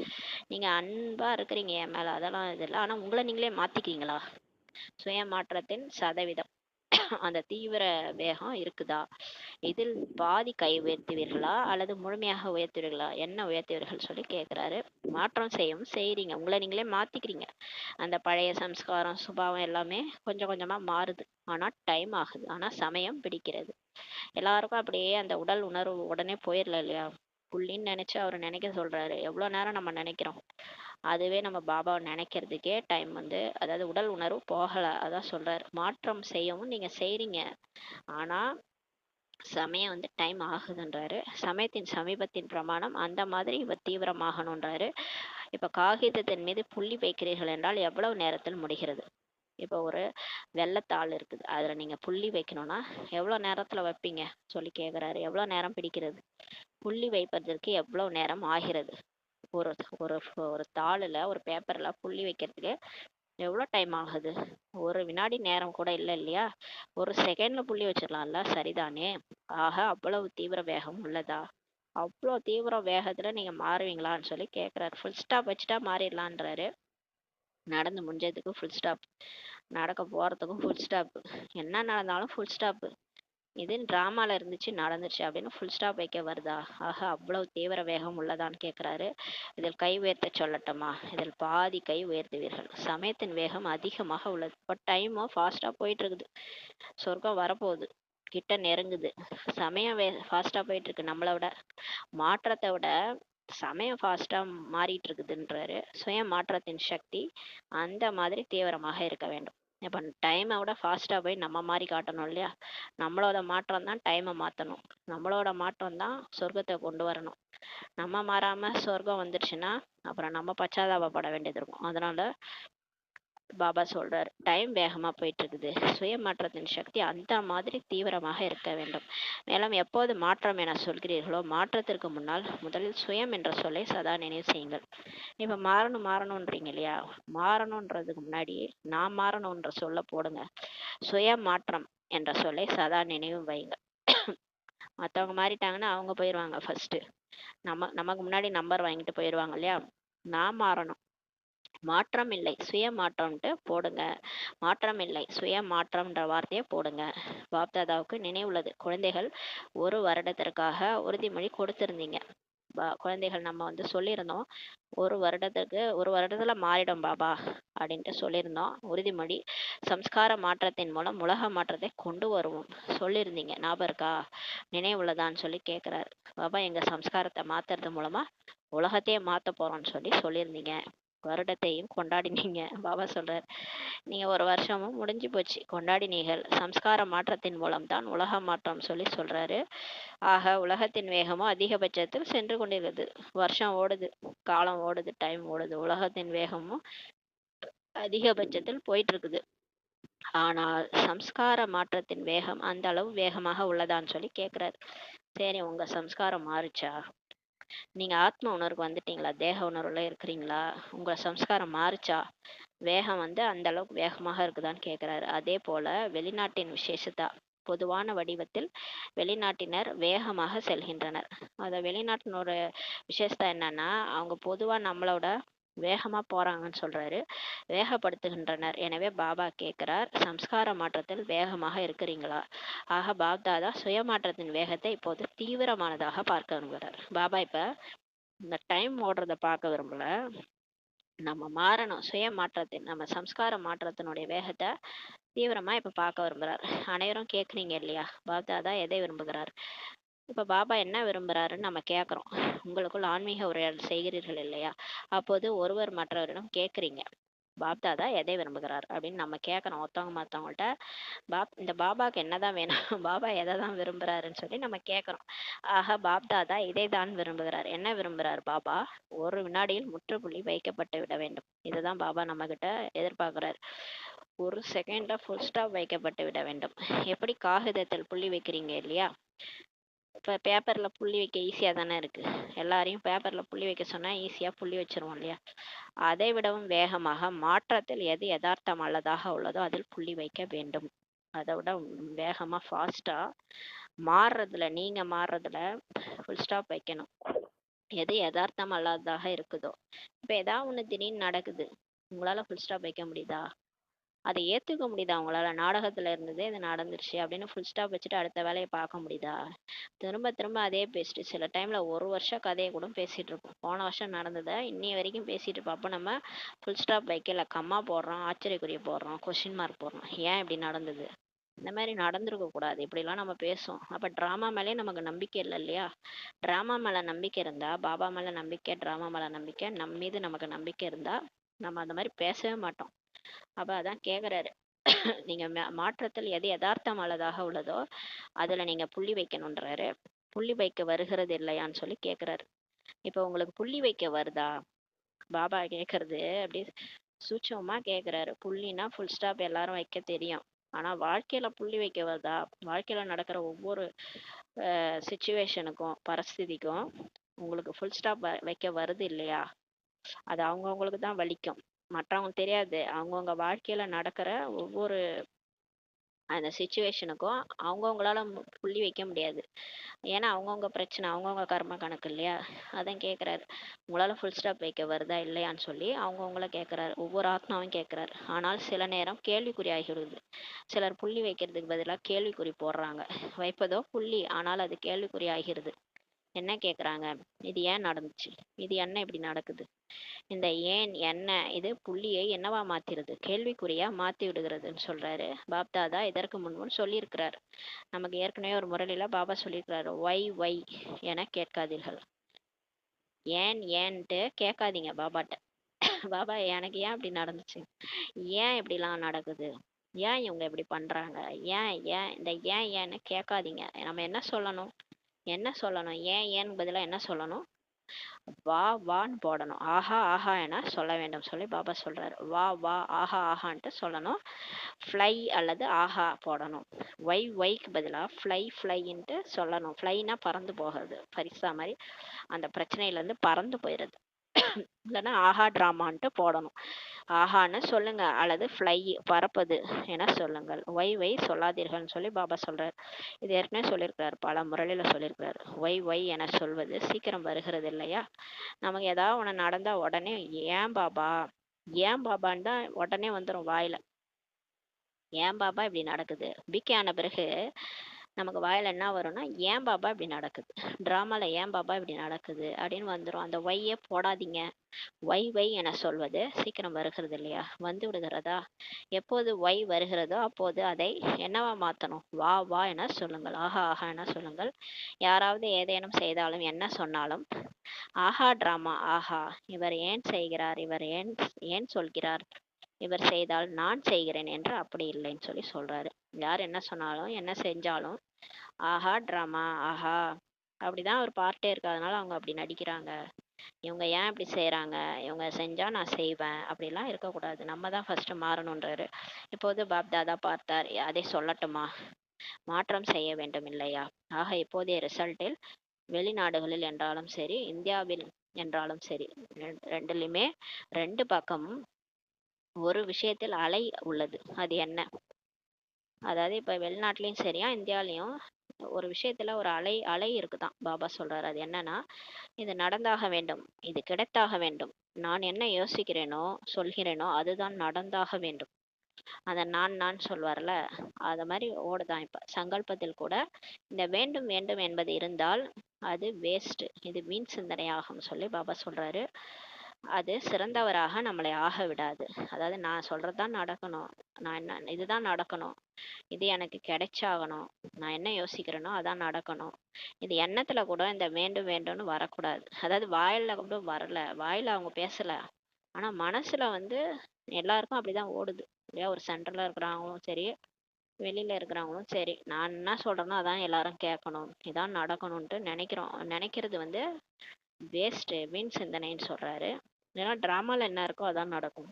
நீங்க அன்பா இருக்கிறீங்க என் மேல, அதெல்லாம் இது இல்லை. ஆனா உங்களை நீங்களே மாத்திக்கிறீங்களா? சுய மாற்றத்தின் சதவீதம் அந்த தீவிர வேகம் இருக்குதா? இதில் பாதி கை உயர்த்துவீர்களா அல்லது முழுமையாக உயர்த்துவீர்களா? என்ன உயர்த்துவீர்கள் சொல்லி கேட்கிறாரு. மாற்றம் செய்றீங்க, உங்களை நீங்களே மாத்திக்கிறீங்க. அந்த பழைய சம்ஸ்காரம் சுபாவம் எல்லாமே கொஞ்சம் கொஞ்சமா மாறுது. ஆனா டைம் ஆகுது, ஆனா சமயம் பிடிக்கிறது. எல்லாருக்கும் அப்படியே அந்த உடல் உணர்வு உடனே போயிடல இல்லையா. புள்ளின்னு நினைச்சு அவர் நினைக்க சொல்றாரு. எவ்வளவு நேரம் நம்ம நினைக்கிறோம், அதுவே நம்ம பாபாவை நினைக்கிறதுக்கே டைம் அதாவது உடல் உணர்வு போகல. அதான் சொல்றாரு, மாற்றம் செய்யவும் நீங்க செய்றீங்க, ஆனா சமயம் டைம் ஆகுதுன்றாரு. சமயத்தின் சமீபத்தின் பிரமாணம் அந்த மாதிரி இவர் தீவிரமாகணுன்றாரு. இப்ப காகிதத்தின் மீது புள்ளி வைக்கிறீர்கள் என்றால் எவ்வளவு நேரத்தில் முடிகிறது? இப்போ ஒரு வெள்ளத்தாள் இருக்குது, அதுல நீங்க புள்ளி வைக்கணும்னா எவ்வளவு நேரத்துல வைப்பீங்க சொல்லி கேக்குறாரு. எவ்வளவு நேரம் பிடிக்கிறது? புள்ளி வைப்பதற்கு எவ்வளவு நேரம் ஆகிறது? ஒரு ஒரு ஒரு தாளுல, ஒரு பேப்பர்ல புள்ளி வைக்கிறதுக்கு எவ்வளவு டைம் ஆகுது? ஒரு வினாடி நேரம் கூட இல்லை இல்லையா. ஒரு செகண்ட்ல புள்ளி வச்சிடலாம்ல, சரிதானே? ஆக அவ்வளவு தீவிர வேகம் உள்ளதா? அவ்வளோ தீவிர வேகத்துல நீங்க மாறுவீங்களான்னு சொல்லி கேக்குறாரு. ஃபுல் ஸ்டாப் வச்சுட்டா மாறிடலான்றாரு. நடந்து முடிஞ்சதுக்கு ஃபுல் ஸ்டாப், நடக்க போறதுக்கும் ஃபுல் ஸ்டாப், என்ன நடந்தாலும் ஃபுல் ஸ்டாப். இது டிராமால இருந்துச்சு நடந்துச்சு அப்படின்னு ஃபுல் ஸ்டாப் வைக்க வருதா? ஆக அவ்வளவு தீவிர வேகம் உள்ளதான்னு கேட்கிறாரு. இதில் கை உயர்த்த சொல்லட்டுமா? இதில் பாதி கை உயர்த்துவீர்கள். சமயத்தின் வேகம் அதிகமாக உள்ளது. இப்போ டைம் ஃபாஸ்டா போயிட்டு இருக்குது. சொர்க்கம் வரப்போகுது, கிட்ட நெருங்குது. சமயம் ஃபாஸ்டா போயிட்டு இருக்கு. நம்மளை விட, மாற்றத்தை விட சமயம் ஃபாஸ்டா மாறிட்டு இருக்குதுன்றாரு. சுய மாற்றத்தின் சக்தி அந்த மாதிரி தீவிரமாக இருக்க வேண்டும். இப்ப டைமை விட ஃபாஸ்டா போய் நம்ம மாறி காட்டணும் இல்லையா? நம்மளோட மாற்றம் தான் டைமை மாத்தணும். நம்மளோட மாற்றம் தான் சொர்க்கத்தை கொண்டு வரணும். நம்ம மாறாம சொர்க்கம் வந்துருச்சுன்னா அப்புறம் நம்ம பச்சாதாபப்பட வேண்டியது இருக்கும். அதனால பாபா சொல்றாரு, டைம் வேகமா போயிட்டு இருக்குது. சுய மாற்றத்தின் சக்தி அந்த மாதிரி தீவிரமாக இருக்க வேண்டும். மேலும் எப்போது மாற்றம் என சொல்கிறீர்களோ மாற்றத்திற்கு முன்னால் முதலில் சுயம் என்ற சொல்லை சதா நினைவு செய்யுங்கள். இப்ப மாறணும் மாறணும்ன்றீங்க இல்லையா? மாறணும்ன்றதுக்கு முன்னாடி நான் மாறணும்ன்ற சொல்ல போடுங்க. சுய மாற்றம் என்ற சொல்லை சதா நினைவு வைங்க. மத்தவங்க மாறிட்டாங்கன்னா அவங்க போயிடுவாங்க ஃபர்ஸ்ட். நமக்கு முன்னாடி நம்பர் வாங்கிட்டு போயிடுவாங்க இல்லையா? நான் மாறணும். மாற்றம் இல்லை சுய மாற்றம்ட்டு போடுங்க. மாற்றம் இல்லை சுய மாற்றம்ன்ற வார்த்தையை போடுங்க. பாப்தாதாவுக்கு நினைவுள்ளது, குழந்தைகள் 1 வருடத்திற்காக உறுதிமொழி கொடுத்திருந்தீங்க. குழந்தைகள் நம்ம சொல்லியிருந்தோம், 1 வருடத்துல மாறிடும் பாபா அப்படின்ட்டு சொல்லியிருந்தோம். உறுதிமொழி சம்ஸ்கார மாற்றத்தின் மூலம் உலக மாற்றத்தை கொண்டு வருவோம் சொல்லியிருந்தீங்க. ஞாபகம் இருக்கா? நினைவுள்ளதான்னு சொல்லி கேட்குறாரு. பாபா எங்க சம்ஸ்காரத்தை மாத்துறது மூலமா உலகத்தையே மாத்த போறோம்னு சொல்லியிருந்தீங்க. வருடத்தையும் கொண்டாடினீங்க. பாபா சொல்றாரு, நீங்க 1 வருஷமும் முடிஞ்சு போச்சு, கொண்டாடினீர்கள். சம்ஸ்கார மாற்றத்தின் மூலம் தான் உலக மாற்றம் சொல்றாரு. ஆக உலகத்தின் வேகமும் அதிகபட்சத்தில் சென்று கொண்டிருக்கிறது. வருஷம் ஓடுது, காலம் ஓடுது, டைம் ஓடுது. உலகத்தின் வேகமும் அதிகபட்சத்தில் போயிட்டு இருக்குது. ஆனால் சம்ஸ்கார மாற்றத்தின் வேகம் அந்த அளவு வேகமாக உள்ளதான்னு சொல்லி கேக்குறாரு. சரி, உங்க சம்ஸ்காரம் மாறுச்சா? நீங்க ஆத்ம உணர்வுக்கு வந்துட்டீங்களா? தேக உணர்வுல இருக்கிறீங்களா? உங்க சம்ஸ்காரம் மாறுச்சா? வேகம் அந்த அளவுக்கு வேகமாக இருக்குதான்னு கேக்குறாரு. அதே போல வெளிநாட்டின் விசேஷத்தா பொதுவான வடிவத்தில் வெளிநாட்டினர் வேகமாக செல்கின்றனர். வெளிநாட்டினோட விசேஷத்தா என்னன்னா, அவங்க பொதுவா நம்மளோட வேகமா போறாங்கன்னு சொல்றாரு. வேகப்படுத்துகின்றனர். எனவே பாபா கேட்கிறார், சம்ஸ்கார மாற்றத்தில் வேகமாக இருக்கிறீங்களா? ஆக பாப்தாதா சுயமாற்றத்தின் வேகத்தை இப்போது தீவிரமானதாக பார்க்க விரும்புகிறார். பாபா இப்ப இந்த டைம் ஓடுறத பார்க்க விரும்பல, நம்ம மாறணும், சுய மாற்றத்தின் நம்ம சம்ஸ்கார மாற்றத்தினுடைய வேகத்தை தீவிரமா இப்ப பார்க்க விரும்புறார். அனைவரும் கேக்குறீங்க இல்லையா? பாப்தாதா எதை விரும்புகிறார்? இப்ப பாபா என்ன விரும்புறாருன்னு நம்ம கேக்குறோம். உங்களுக்குள் ஆன்மீக உரையாடல் செய்கிறீர்கள் இல்லையா? அப்போது ஒருவர் மற்றவரிடம் கேக்குறீங்க, பாப்தாதா எதை விரும்புகிறார் அப்படின்னு நம்ம கேட்கணும் ஒருத்தவங்க மற்றவங்கள்ட்ட. இந்த பாபாக்கு என்னதான் வேணும், பாபா எதை தான் விரும்புறாருன்னு சொல்லி நம்ம கேட்கறோம். ஆக பாப்தாதா இதை தான் விரும்புகிறார். என்ன விரும்புகிறார் பாபா? ஒரு வினாடியில் முற்றுப்புள்ளி வைக்கப்பட்டு விட வேண்டும். இதுதான் பாபா நம்ம கிட்ட எதிர்பார்க்கிறார். ஒரு செகண்ட்ல ஃபுல் ஸ்டாப் வைக்கப்பட்டு விட வேண்டும். எப்படி காகிதத்தில் புள்ளி வைக்கிறீங்க இல்லையா? இப்ப பேப்பர்ல புள்ளி வைக்க ஈஸியா தானே இருக்கு. எல்லாரையும் பேப்பர்ல புள்ளி வைக்க சொன்னா ஈஸியா புள்ளி வச்சிருவோம் இல்லையா? அதை விடவும் வேகமாக மாற்றத்தில் எது யதார்த்தம் அல்லதாக உள்ளதோ அதில் புள்ளி வைக்க வேண்டும். அதை விட வேகமா ஃபாஸ்டா நீங்க மாறுறதுல ஃபுல் ஸ்டாப் வைக்கணும். எது யதார்த்தம் அல்லாததாக இருக்குதோ, இப்ப ஏதாவது ஒண்ணு திடீர்னு நடக்குது, உங்களால ஃபுல் ஸ்டாப் வைக்க முடியுதா? அதை ஏத்துக்க முடியுதா உங்களால? நாடகத்துல இருந்ததே இது நடந்துருச்சு அப்படின்னு ஃபுல் ஸ்டாப் வச்சுட்டு அடுத்த வேலையை பார்க்க முடியுதா? திரும்ப திரும்ப அதே பேசிட்டு சில டைம்ல 1 வருஷ கதையை கூட பேசிட்டு இருப்போம். போன வருஷம் நடந்ததை இன்னி வரைக்கும் பேசிட்டு இருப்போம். அப்போ நம்ம ஃபுல் ஸ்டாப் வைக்கல, கம்மா போடுறோம், ஆச்சரியக்குரிய போடுறோம், கொஸ்டின் மார்க் போடுறோம். ஏன் இப்படி நடந்தது? இந்த மாதிரி நடந்திருக்க கூடாது, இப்படிலாம் நம்ம பேசுவோம். அப்ப டிராமா மேலே நமக்கு நம்பிக்கை இல்லை இல்லையா? டிராமா மேல நம்பிக்கை இருந்தா, பாபா மேல நம்பிக்கை, டிராமா மேல நம்பிக்கை, நம்ம மீது நமக்கு நம்பிக்கை இருந்தா நம்ம அந்த மாதிரி பேசவே மாட்டோம். அப்ப அதான் கேக்குறாரு, நீங்க மாற்றத்தில் எது யதார்த்தமானதாக உள்ளதோ அதுல நீங்க புள்ளி வைக்கணும்ன்றாரு. புள்ளி வைக்க வருகிறது இல்லையான்னு சொல்லி கேக்குறாரு. இப்ப உங்களுக்கு புள்ளி வைக்க வருதா? பாபா கேக்குறது அப்படி சூட்சமா கேக்குறாரு. புள்ளினா ஃபுல் ஸ்டாப் எல்லாரும் வைக்க தெரியும், ஆனா வாழ்க்கையில புள்ளி வைக்க வருதா? வாழ்க்கையில நடக்கிற ஒவ்வொரு சுச்சுவேஷனுக்கும் பரிஸ்திதிக்கும் உங்களுக்கு ஃபுல் ஸ்டாப் வைக்க வருது இல்லையா? அது அவங்கவுங்களுக்கு தான் வலிக்கும், மற்றவங்களுக்கு தெரியாது. அவங்கவுங்க வாழ்க்கையில நடக்கிற ஒவ்வொரு அந்த சுச்சுவேஷனுக்கும் அவங்கவுங்களால புள்ளி வைக்க முடியாது. ஏன்னா அவங்கவுங்க பிரச்சனை, அவங்கவுங்க கர்ம கணக்கு இல்லையா? அதான் கேட்குறாரு, உங்களால ஃபுல் ஸ்டாப் வைக்க வருதா இல்லையான்னு சொல்லி அவங்கவுங்கள கேட்குறாரு. ஒவ்வொரு ஆத்மாவும் கேட்குறாரு. ஆனால் சில நேரம் கேள்விக்குறி ஆகிவிடுது. சிலர் புள்ளி வைக்கிறதுக்கு பதிலாக கேள்விக்குறி போடுறாங்க. வைப்பதோ புள்ளி, ஆனால் அது கேள்விக்குறி ஆகிறது. என்ன கேட்குறாங்க? இது ஏன் நடந்துச்சு? இது என்ன இப்படி நடக்குது? இந்த ஏன் என்ன இது புள்ளியை என்னவா மாத்திருது? கேள்விக்குறியா மாத்தி விடுகிறதுன்னு சொல்றாரு. பாப்தாதா இதற்கு முன்பும் சொல்லியிருக்கிறார். நமக்கு ஏற்கனவே ஒரு முரளில பாபா சொல்லியிருக்கிறாரு, ஒய் ஒய் என கேட்காதீர்கள். ஏன்ட்டு கேட்காதீங்க பாபாட்ட. பாபா எனக்கு ஏன் இப்படி நடந்துச்சு, ஏன் இப்படிலாம் நடக்குது, ஏன் இவங்க இப்படி பண்றாங்க, ஏன் ஏன் இந்த ஏன்னு கேட்காதீங்க. நம்ம என்ன சொல்லணும், ஏன்னு பதிலா என்ன சொல்லணும், வா வான்னு போடணும். ஆஹா ஆஹா என சொல்ல வேண்டும் சொல்லி பாபா சொல்றாரு. வா வா ஆஹா ஆஹான்ட்டு சொல்லணும். ஃப்ளை அல்லது ஆஹா போடணும். ஒய்க்கு பதிலா ஃப்ளைன்ட்டு சொல்லணும். ஃப்ளைனா பறந்து போகிறது, பரிசா மாதிரி அந்த பிரச்சனையிலேருந்து பறந்து போயிடுது. இல்லைன்னா ஆஹா ட்ராமான்ட்டு போடணும். ஆஹான்னு சொல்லுங்க அல்லது ஃப்ளை பறப்பது என சொல்லுங்கள். ஒய் சொல்லாதீர்கள்னு சொல்லி பாபா சொல்றாரு. இது ஏற்கனவே சொல்லியிருக்கிறாரு, பல முறையில சொல்லியிருக்கிறாரு. ஒய் என சொல்வது சீக்கிரம் வருகிறது இல்லையா. நமக்கு ஏதாவது ஒன்று நடந்தா உடனே ஏன் பாபா, ஏன் பாபான்னு தான் உடனே வந்துடும் வாயில. ஏன் பாபா இப்படி நடக்குது, பிகே ஆன பிறகு நமக்கு வாயில என்ன வரும்னா, ஏன் பாபா இப்படி நடக்குது, டிராமால ஏன் பாபா இப்படி நடக்குது அப்படின்னு வந்துடும். அந்த ஒய்யே போடாதீங்க. ஒய் என சொல்வது சீக்கிரம் வருகிறது இல்லையா, வந்து விடுகிறதா. எப்போது ஒய் வருகிறதோ அப்போது அதை என்னவா மாற்றணும், வா வா என சொல்லுங்கள். ஆஹா ஆஹா என சொல்லுங்கள். யாராவது ஏதேனும் செய்தாலும் என்ன சொன்னாலும் ஆஹா டிராமா, ஆஹா இவர் ஏன் செய்கிறார், இவர் ஏன் ஏன் சொல்கிறார், இவர் செய்தால் நான் செய்கிறேன் என்று அப்படி இல்லைன்னு சொல்லி சொல்றாரு. யார் என்ன சொன்னாலும் என்ன செஞ்சாலும் ஆஹா டிராமா, ஆஹா அப்படிதான் ஒரு பார்ட்டே இருக்கு, அதனால அவங்க அப்படி நடிக்கிறாங்க, இவங்க ஏன் இப்படி செய்கிறாங்க, இவங்க செஞ்சால் நான் செய்வேன் அப்படிலாம் இருக்கக்கூடாது. நம்ம தான் ஃபர்ஸ்ட் மாறணுன்றாரு. இப்போது பாப் தாதா பார்த்தார், அதை சொல்லட்டுமா, மாற்றம் செய்ய வேண்டும் இல்லையா. ஆக இப்போதைய ரிசல்ட்டில் வெளிநாடுகளில் என்றாலும் சரி, இந்தியாவில் என்றாலும் சரி, ரெண்டுலையுமே ரெண்டு பக்கமும் ஒரு விஷயத்தில் அலை உள்ளது. அது என்ன, அதாவது இப்போ வெளிநாட்டிலையும் சரியா இந்தியாலையும் ஒரு விஷயத்துல ஒரு அலை அலை இருக்குதான். பாபா சொல்றாரு அது என்னன்னா, இது நடந்தாக வேண்டும், இது கிடைத்தாக வேண்டும், நான் என்ன யோசிக்கிறேனோ சொல்கிறேனோ அதுதான் நடந்தாக வேண்டும். அந்த நான் சொல்வார்ல, அது மாதிரி ஓடுதான். இப்ப சங்கல்பத்தில் கூட இந்த வேண்டும் வேண்டும் என்பது இருந்தால் அது வேஸ்ட், இது வீண் சிந்தனையாகும் சொல்லி பாபா சொல்றாரு. அது சிறந்தவராக நம்மளை ஆக விடாது. அதாவது நான் சொல்றதுதான் நடக்கணும், நான் என்ன இதுதான் நடக்கணும், இது எனக்கு கிடைச்சாகணும், நான் என்ன யோசிக்கிறேனோ அதான் நடக்கணும். இது எண்ணத்துல கூட இந்த வேண்டும் வேண்டும்னு வரக்கூடாது. அதாவது வாயில கூட வரல, வாயில அவங்க பேசல, ஆனா மனசுல வந்து எல்லாருக்கும் அப்படிதான் ஓடுது இல்லையா. ஒரு சென்டர்ல இருக்கிறவங்களும் சரி, வெளியில இருக்கிறவங்களும் சரி, நான் என்ன சொல்றேனோ அதான் எல்லாரும் கேட்கணும், இதான் நடக்கணும்ட்டு நினைக்கிறது வந்து வேஸ்ட், வீண் சிந்தனைன்னு சொல்றாரு. ஏன்னா டிராமால என்ன இருக்கோ அதான் நடக்கும்.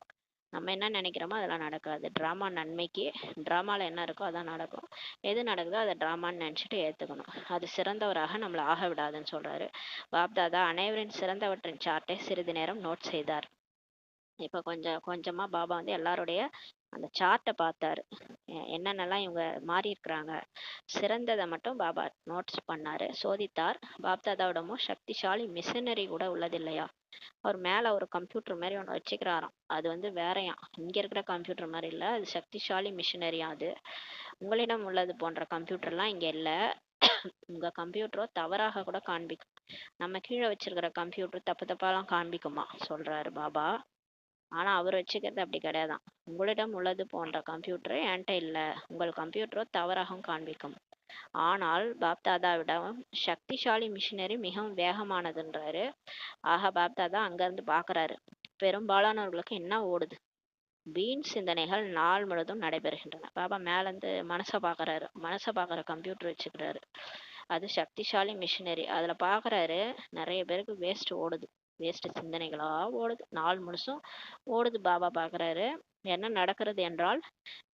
நம்ம என்ன நினைக்கிறோமோ அதெல்லாம் நடக்காது. டிராமா நன்மைக்கு, டிராமால என்ன இருக்கோ அதான் நடக்கும். எது நடக்குதோ அதை டிராமான்னு நினைச்சிட்டு ஏத்துக்கணும். அது சிறந்தவராக நம்மளை ஆக விடாதுன்னு சொல்றாரு. பாப்தாதா அனைவரின் சிறந்தவற்றின் சார்ட்டை சிறிது நேரம் நோட் செய்தார். இப்ப கொஞ்சம் கொஞ்சமா பாபா வந்து எல்லாருடைய அந்த சார்ட்டை பார்த்தாரு, என்னென்னலாம் இவங்க மாறி இருக்கிறாங்க, சிறந்ததை மட்டும் பாபா நோட்ஸ் பண்ணாரு, சோதித்தார். பாப்தாதாவிடமும் சக்திசாலி மிஷினரி கூட உள்ளது இல்லையா. அவர் மேல ஒரு கம்ப்யூட்டர் மாதிரி ஒன்று வச்சுக்கிறாராம். அது வந்து வேறையாம், இங்க இருக்கிற கம்ப்யூட்டர் மாதிரி இல்லை, அது சக்திசாலி மிஷினரியா. அது உங்களிடம் உள்ளது போன்ற கம்ப்யூட்டர்லாம் இங்க இல்லை. உங்க கம்ப்யூட்டரோ தவறாக கூட காண்பிக்கும். நம்ம கீழே வச்சிருக்கிற கம்ப்யூட்டர் தப்பு தப்பாலாம் காண்பிக்குமா சொல்றாரு பாபா. ஆனா அவர் வச்சுக்கிறது அப்படி கிடையாதான். உங்களிடம் உள்ளது போன்ற கம்ப்யூட்டர் என்கிட்ட இல்லை, உங்கள் கம்ப்யூட்டரோ தவறாகவும் காண்பிக்கும். ஆனால் பாப்தாதாவிடம் சக்திசாலி மிஷினரி மிகவும் வேகமானதுன்றாரு. ஆக பாப்தாதா அங்கிருந்து பாக்குறாரு, பெரும்பாலானவர்களுக்கு என்ன ஓடுது, வீண் சிந்தனைகள் நாள் முழுதும் நடைபெறுகின்றன. பாபா மேல இருந்து மனசை பாக்குறாரு, மனசை பாக்குற கம்ப்யூட்டர் வச்சுக்கிறாரு. அது சக்திசாலி மிஷினரி. அதுல பாக்குறாரு நிறைய பேருக்கு வேஸ்ட் ஓடுது, வேஸ்ட் சிந்தனைகளா ஓடுது, நாள் முழுசும் ஓடுது. பாபா பாக்குறாரு என்ன நடக்கிறது என்றால்,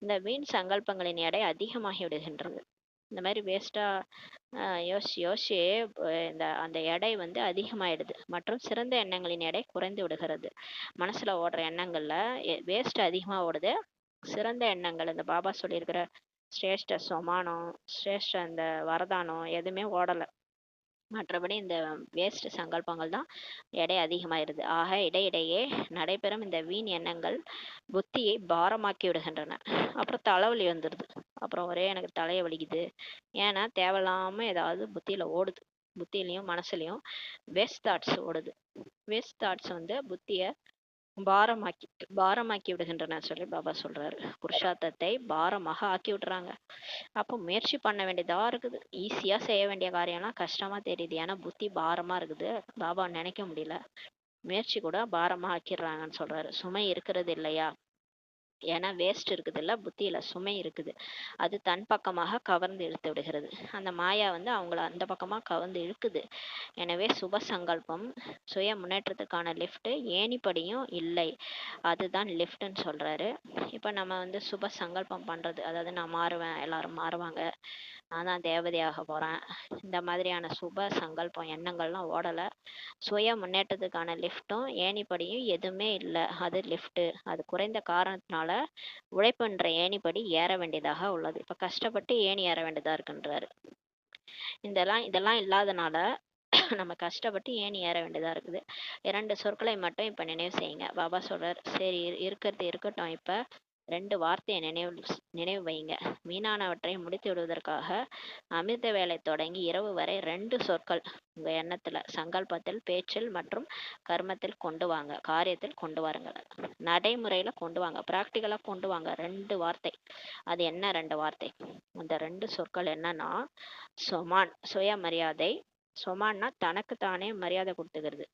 இந்த வீண் சங்கல்பங்களின் எடை அதிகமாகி விடுகின்றது. இந்த மாதிரி வேஸ்டா யோசிச்சு யோசிச்சு இந்த அந்த எடை வந்து அதிகமாயிடுது. மற்றும் சிறந்த எண்ணங்களின் எடை குறைந்து விடுகிறது. மனசுல ஓடுற எண்ணங்கள்ல வேஸ்ட் அதிகமா ஓடுது, சிறந்த எண்ணங்கள் இந்த பாபா சொல்லியிருக்கிற சிரேஷ்ட சோமானம், சிரேஷ்ட இந்த வரதானம் எதுவுமே ஓடலை. மற்றபடி இந்த வேஸ்ட் சங்கல்பங்கள் தான் எடை அதிகமாயிருது. ஆக இடையிடையே நடைபெறும் இந்த வீண் எண்ணங்கள் புத்தியை பாரமாக்கி விடுகின்றன. அப்புறம் தலைவலி வந்துடுது, அப்புறம் ஒரே எனக்கு தலையை வலிக்குது. ஏன்னா தேவையில்லாம ஏதாவது புத்தியில ஓடுது, புத்தியிலையும் மனசுலையும் வேஸ்ட் தாட்ஸ் ஓடுது. வேஸ்ட் தாட்ஸ் வந்து புத்திய பாரமாக்கி பாரமாக்கி விடுகின்றன சொல்லி பாபா சொல்றாரு. புருஷார்த்தத்தை பாரமாக ஆக்கி விட்டுறாங்க. அப்போ முயற்சி பண்ண வேண்டியதா இருக்குது. ஈஸியா செய்ய வேண்டிய காரியம்லாம் கஷ்டமா தெரியுது. ஏன்னா புத்தி பாரமா இருக்குது. பாபா நினைக்க முடியல. முயற்சி கூட பாரமா ஆக்கிடுறாங்கன்னு சொல்றாரு. சுமை இருக்கிறது இல்லையா? ஏன்னா வேஸ்ட் இருக்குது இல்ல, புத்தியில சுமை இருக்குது. அது தன் பக்கமாக கவர்ந்து இழுத்து விடுகிறது. அந்த மாயா வந்து அவங்கள அந்த பக்கமா கவர்ந்து இழுக்குது. எனவே சுப சங்கல்பம் சுய முன்னேற்றத்துக்கான லிஃப்ட் ஏணிப்படியும் இல்லை, அதுதான் லிஃப்ட்னு சொல்றாரு. இப்ப நம்ம வந்து சுப சங்கல்பம் பண்றது, அதாவது நான் மாறுவேன், எல்லாரும் மாறுவாங்க, நான் தான் தேவதையாக போறேன், இந்த மாதிரியான சுப சங்கல்பம் எண்ணங்கள்லாம் ஓடல. சுய முன்னேற்றத்துக்கான லிஃப்ட்டும் ஏணிப்படியும் எதுவுமே இல்லை, அது லிஃப்ட். அது குறைந்த காரணத்தினால உழைப்புன்ற ஏணிப்படி ஏற வேண்டியதாக உள்ளது. இப்ப கஷ்டப்பட்டு ஏணி ஏற வேண்டியதா இருக்குன்றாரு. இதெல்லாம் இல்லாதனால நம்ம கஷ்டப்பட்டு ஏணி ஏற வேண்டியதா இருக்குது. 2 சொற்களை மட்டும் இப்ப நினைவு செய்யுங்க. பாபா சொல்றார், சரி இருக்கிறது இருக்கட்டும், இப்ப 2 வார்த்தையை நினைவு வைங்க. வீணானவற்றை முடித்து விடுவதற்காக அமிர்த வேலை தொடங்கி இரவு வரை 2 சொற்கள் உங்க எண்ணத்துல, சங்கல்பத்தில், பேச்சில் மற்றும் கர்மத்தில் கொண்டு வாங்க, காரியத்தில் கொண்டு வாருங்கள், நடைமுறையில கொண்டு வாங்க, பிராக்டிக்கலா கொண்டு வாங்க. 2 வார்த்தை. அது என்ன 2 வார்த்தை? அந்த 2 சொற்கள் என்னன்னா, சொமான் சுயமரியாதை. சொமான்னா தனக்கு தானே மரியாதை கொடுத்துக்கிறது.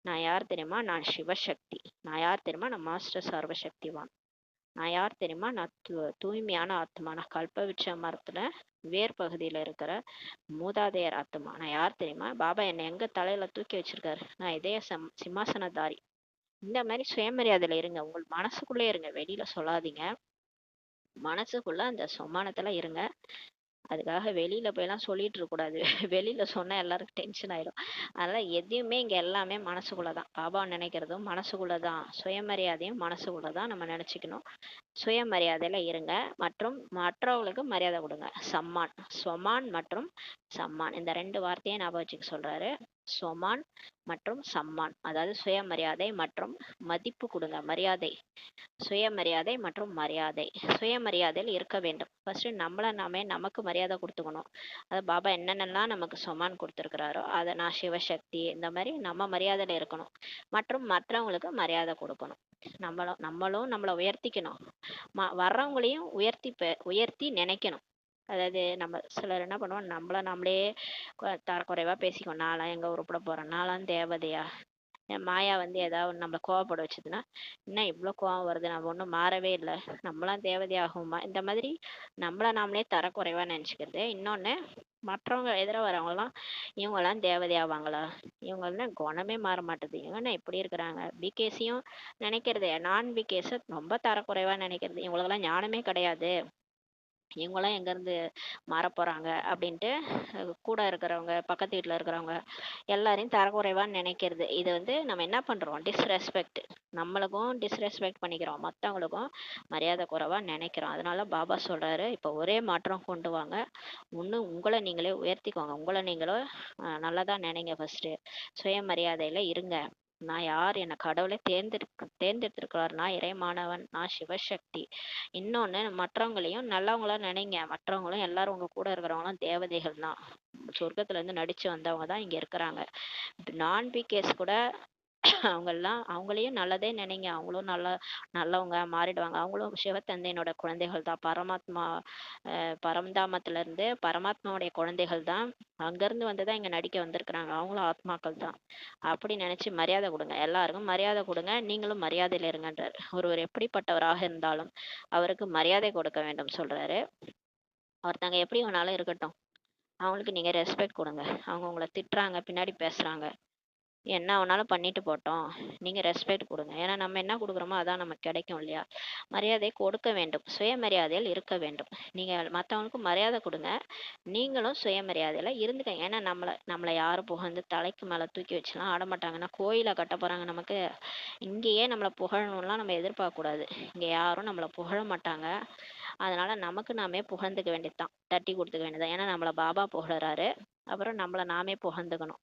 நான் யார் தெரியுமா? நான் சிவசக்தி. நான் யார் தெரியுமா? நான் மாஸ்டர் சர்வசக்திவான். நான் யார் தெரியுமா? நான் தூய்மையான ஆத்மா. நான் கல்பவிருட்ச மரத்துல வேர் பகுதியில இருக்கிற மூதாதையர் ஆத்மா. நான் யார் தெரியுமா? பாபா என்னை எங்க தலையில தூக்கி வச்சிருக்காரு. நான் இதய சிம்மாசனதாரி. இந்த மாதிரி சுயமரியாதையில இருங்க. உங்கள் மனசுக்குள்ளே இருங்க, வெளியில சொல்லாதீங்க. மனசுக்குள்ள அந்த சொமானத்துல இருங்க. அதுக்காக வெளியில போயெல்லாம் சொல்லிட்டு இருக்க கூடாது. வெளியில சொன்னா எல்லாருக்கும் டென்ஷன் ஆயிடும். அதனால எதையுமே இங்க எல்லாமே மனசுக்குள்ளதான். பாபா நினைக்கிறதும் மனசுக்குள்ளதான். சுயமரியாதையும் மனசுக்குள்ளதான் நம்ம நினைச்சுக்கணும். சுயமரியாதையில இருங்க. மற்றும் மற்றவங்களுக்கு மரியாதை கொடுங்க. சம்மான், சொமான் மற்றும் சம்மான், இந்த 2 வார்த்தையை ஞாபகம் வச்சுக்க சொல்றாரு. சொமான் மற்றும் சம்மான், அதாவது சுயமரியாதை மற்றும் மதிப்பு கொடுங்க, மரியாதை. சுயமரியாதை மற்றும் மரியாதை. சுயமரியாதையில் இருக்க வேண்டும். ஃபர்ஸ்ட் நம்மள நாமே நமக்கு மரியாதை கொடுத்துக்கணும். அது பாபா என்னென்னலாம் நமக்கு சொமான் கொடுத்துருக்கிறாரோ அதை, நான் சிவசக்தி, இந்த மாதிரி நம்ம மரியாதையில இருக்கணும். மற்றும் மற்றவங்களுக்கு மரியாதை கொடுக்கணும். நம்மளும் நம்மளை உயர்த்திக்கணும். வர்றவங்களையும் உயர்த்தி நினைக்கணும். அதாவது நம்ம சிலர் என்ன பண்ணுவோம், நம்மள நாமளே தரக்குறைவா பேசிக்கணும். நான்லாம் எங்க உருப்பட போறேன், நான்லாம் தேவதையா? மாயா வந்து ஏதாவது நம்மளை கோவப்பட வச்சதுன்னா, என்ன இவ்வளோ கோவம் வருது, நம்ம ஒன்றும் மாறவே இல்லை, நம்மளாம் தேவதையாகுமா? இந்த மாதிரி நம்மள நாமளே தரக்குறைவா நினச்சிக்கிறது. இன்னொன்று, மற்றவங்க எதிர வரவங்கலாம், இவங்கெல்லாம் தேவதையாவாங்களா? இவங்கெல்லாம் குணமே மாற மாட்டுது, இவங்க என்ன இப்படி இருக்கிறாங்க? பிகேஸையும் நினைக்கிறது, நான் பிகேஸை ரொம்ப தரக்குறைவா நினைக்கிறது. இவங்களுக்கெல்லாம் ஞானமே கிடையாது, இவங்களாம் எங்கேருந்து மாறப்போறாங்க அப்படின்ட்டு கூட இருக்கிறவங்க, பக்கத்து வீட்டில் இருக்கிறவங்க எல்லாரையும் தரக்குறைவான்னு நினைக்கிறது. இது வந்து நம்ம என்ன பண்றோம்? டிஸ்ரெஸ்பெக்ட். நம்மளுக்கும் டிஸ்ரெஸ்பெக்ட் பண்ணிக்கிறோம், மற்றவங்களுக்கும் மரியாதை குறைவா நினைக்கிறோம். அதனால பாபா சொல்றாரு, இப்போ ஒரே மாற்றம் கொண்டு வாங்க. ஒன்று, உங்களை நீங்களே உயர்த்திக்கோங்க. உங்களை நீங்களே நல்லதா நினைங்க. ஃபர்ஸ்ட் சுயமரியாதையில இருங்க. நான் யார்? என்னை கடவுளை தேர்ந்தெடுத்திருக்கிறார். நான் இறைமானவன், நான் சிவசக்தி. இன்னொன்னு, மற்றவங்களையும் நல்லவங்களா நினைங்க. மற்றவங்களும் எல்லாரும் உங்க கூட இருக்கிறவங்களும் தேவதைகள் தான். சொர்க்கத்துல இருந்து நடிச்சு வந்தவங்க தான் இங்க இருக்கிறாங்க. நான் பிகேஸ் கூட அவங்களையும் நல்லதே நினைங்க. அவங்களும் நல்லவங்க மாறிடுவாங்க. அவங்களும் சிவத்தந்தையினோட குழந்தைகள் தான். பரமாத்மா பரம்தாமத்துல இருந்து பரமாத்மாவுடைய குழந்தைகள் தான். அங்கிருந்து வந்துதான் இங்க நடிக்க வந்திருக்கிறாங்க. அவங்களும் ஆத்மாக்கள் தான். அப்படி நினைச்சு மரியாதை கொடுங்க. எல்லாருக்கும் மரியாதை கொடுங்க. நீங்களும் மரியாதையில இருங்கன்றார். ஒருவர் எப்படிப்பட்டவராக இருந்தாலும் அவருக்கு மரியாதை கொடுக்க வேண்டும் சொல்றாரு. ஒருத்தங்க எப்படி வேணாலும் இருக்கட்டும், அவங்களுக்கு நீங்க ரெஸ்பெக்ட் கொடுங்க. அவங்க உங்களை திட்டுறாங்க, பின்னாடி பேசுறாங்க, என்ன வேணாலும் பண்ணிட்டு போட்டோம், நீங்க ரெஸ்பெக்ட் கொடுங்க. ஏன்னா நம்ம என்ன கொடுக்குறோமோ அதான் நமக்கு கிடைக்கும் இல்லையா? மரியாதை கொடுக்க வேண்டும். சுயமரியாதையில் இருக்க வேண்டும். நீங்க மற்றவங்களுக்கு மரியாதை கொடுங்க, நீங்களும் சுயமரியாதையில இருந்துக்கங்க. ஏன்னா நம்மளை யாரும் புகழ்ந்து தலைக்கு மேல தூக்கி வச்சுலாம் ஆட மாட்டாங்கன்னா, கோயிலை கட்ட போறாங்க நமக்கு, இங்கேயே நம்மளை புகழணும்லாம் நம்ம எதிர்பார்க்க கூடாது. இங்க யாரும் நம்மளை புகழ மாட்டாங்க. அதனால நமக்கு நாமே புகழ்ந்துக்க வேண்டியதுதான், தட்டி கொடுத்துக்க வேண்டியதுதான். ஏன்னா நம்மளை பாபா புகழறாரு, அப்புறம் நம்மளை நாமே புகழ்ந்துக்கணும்.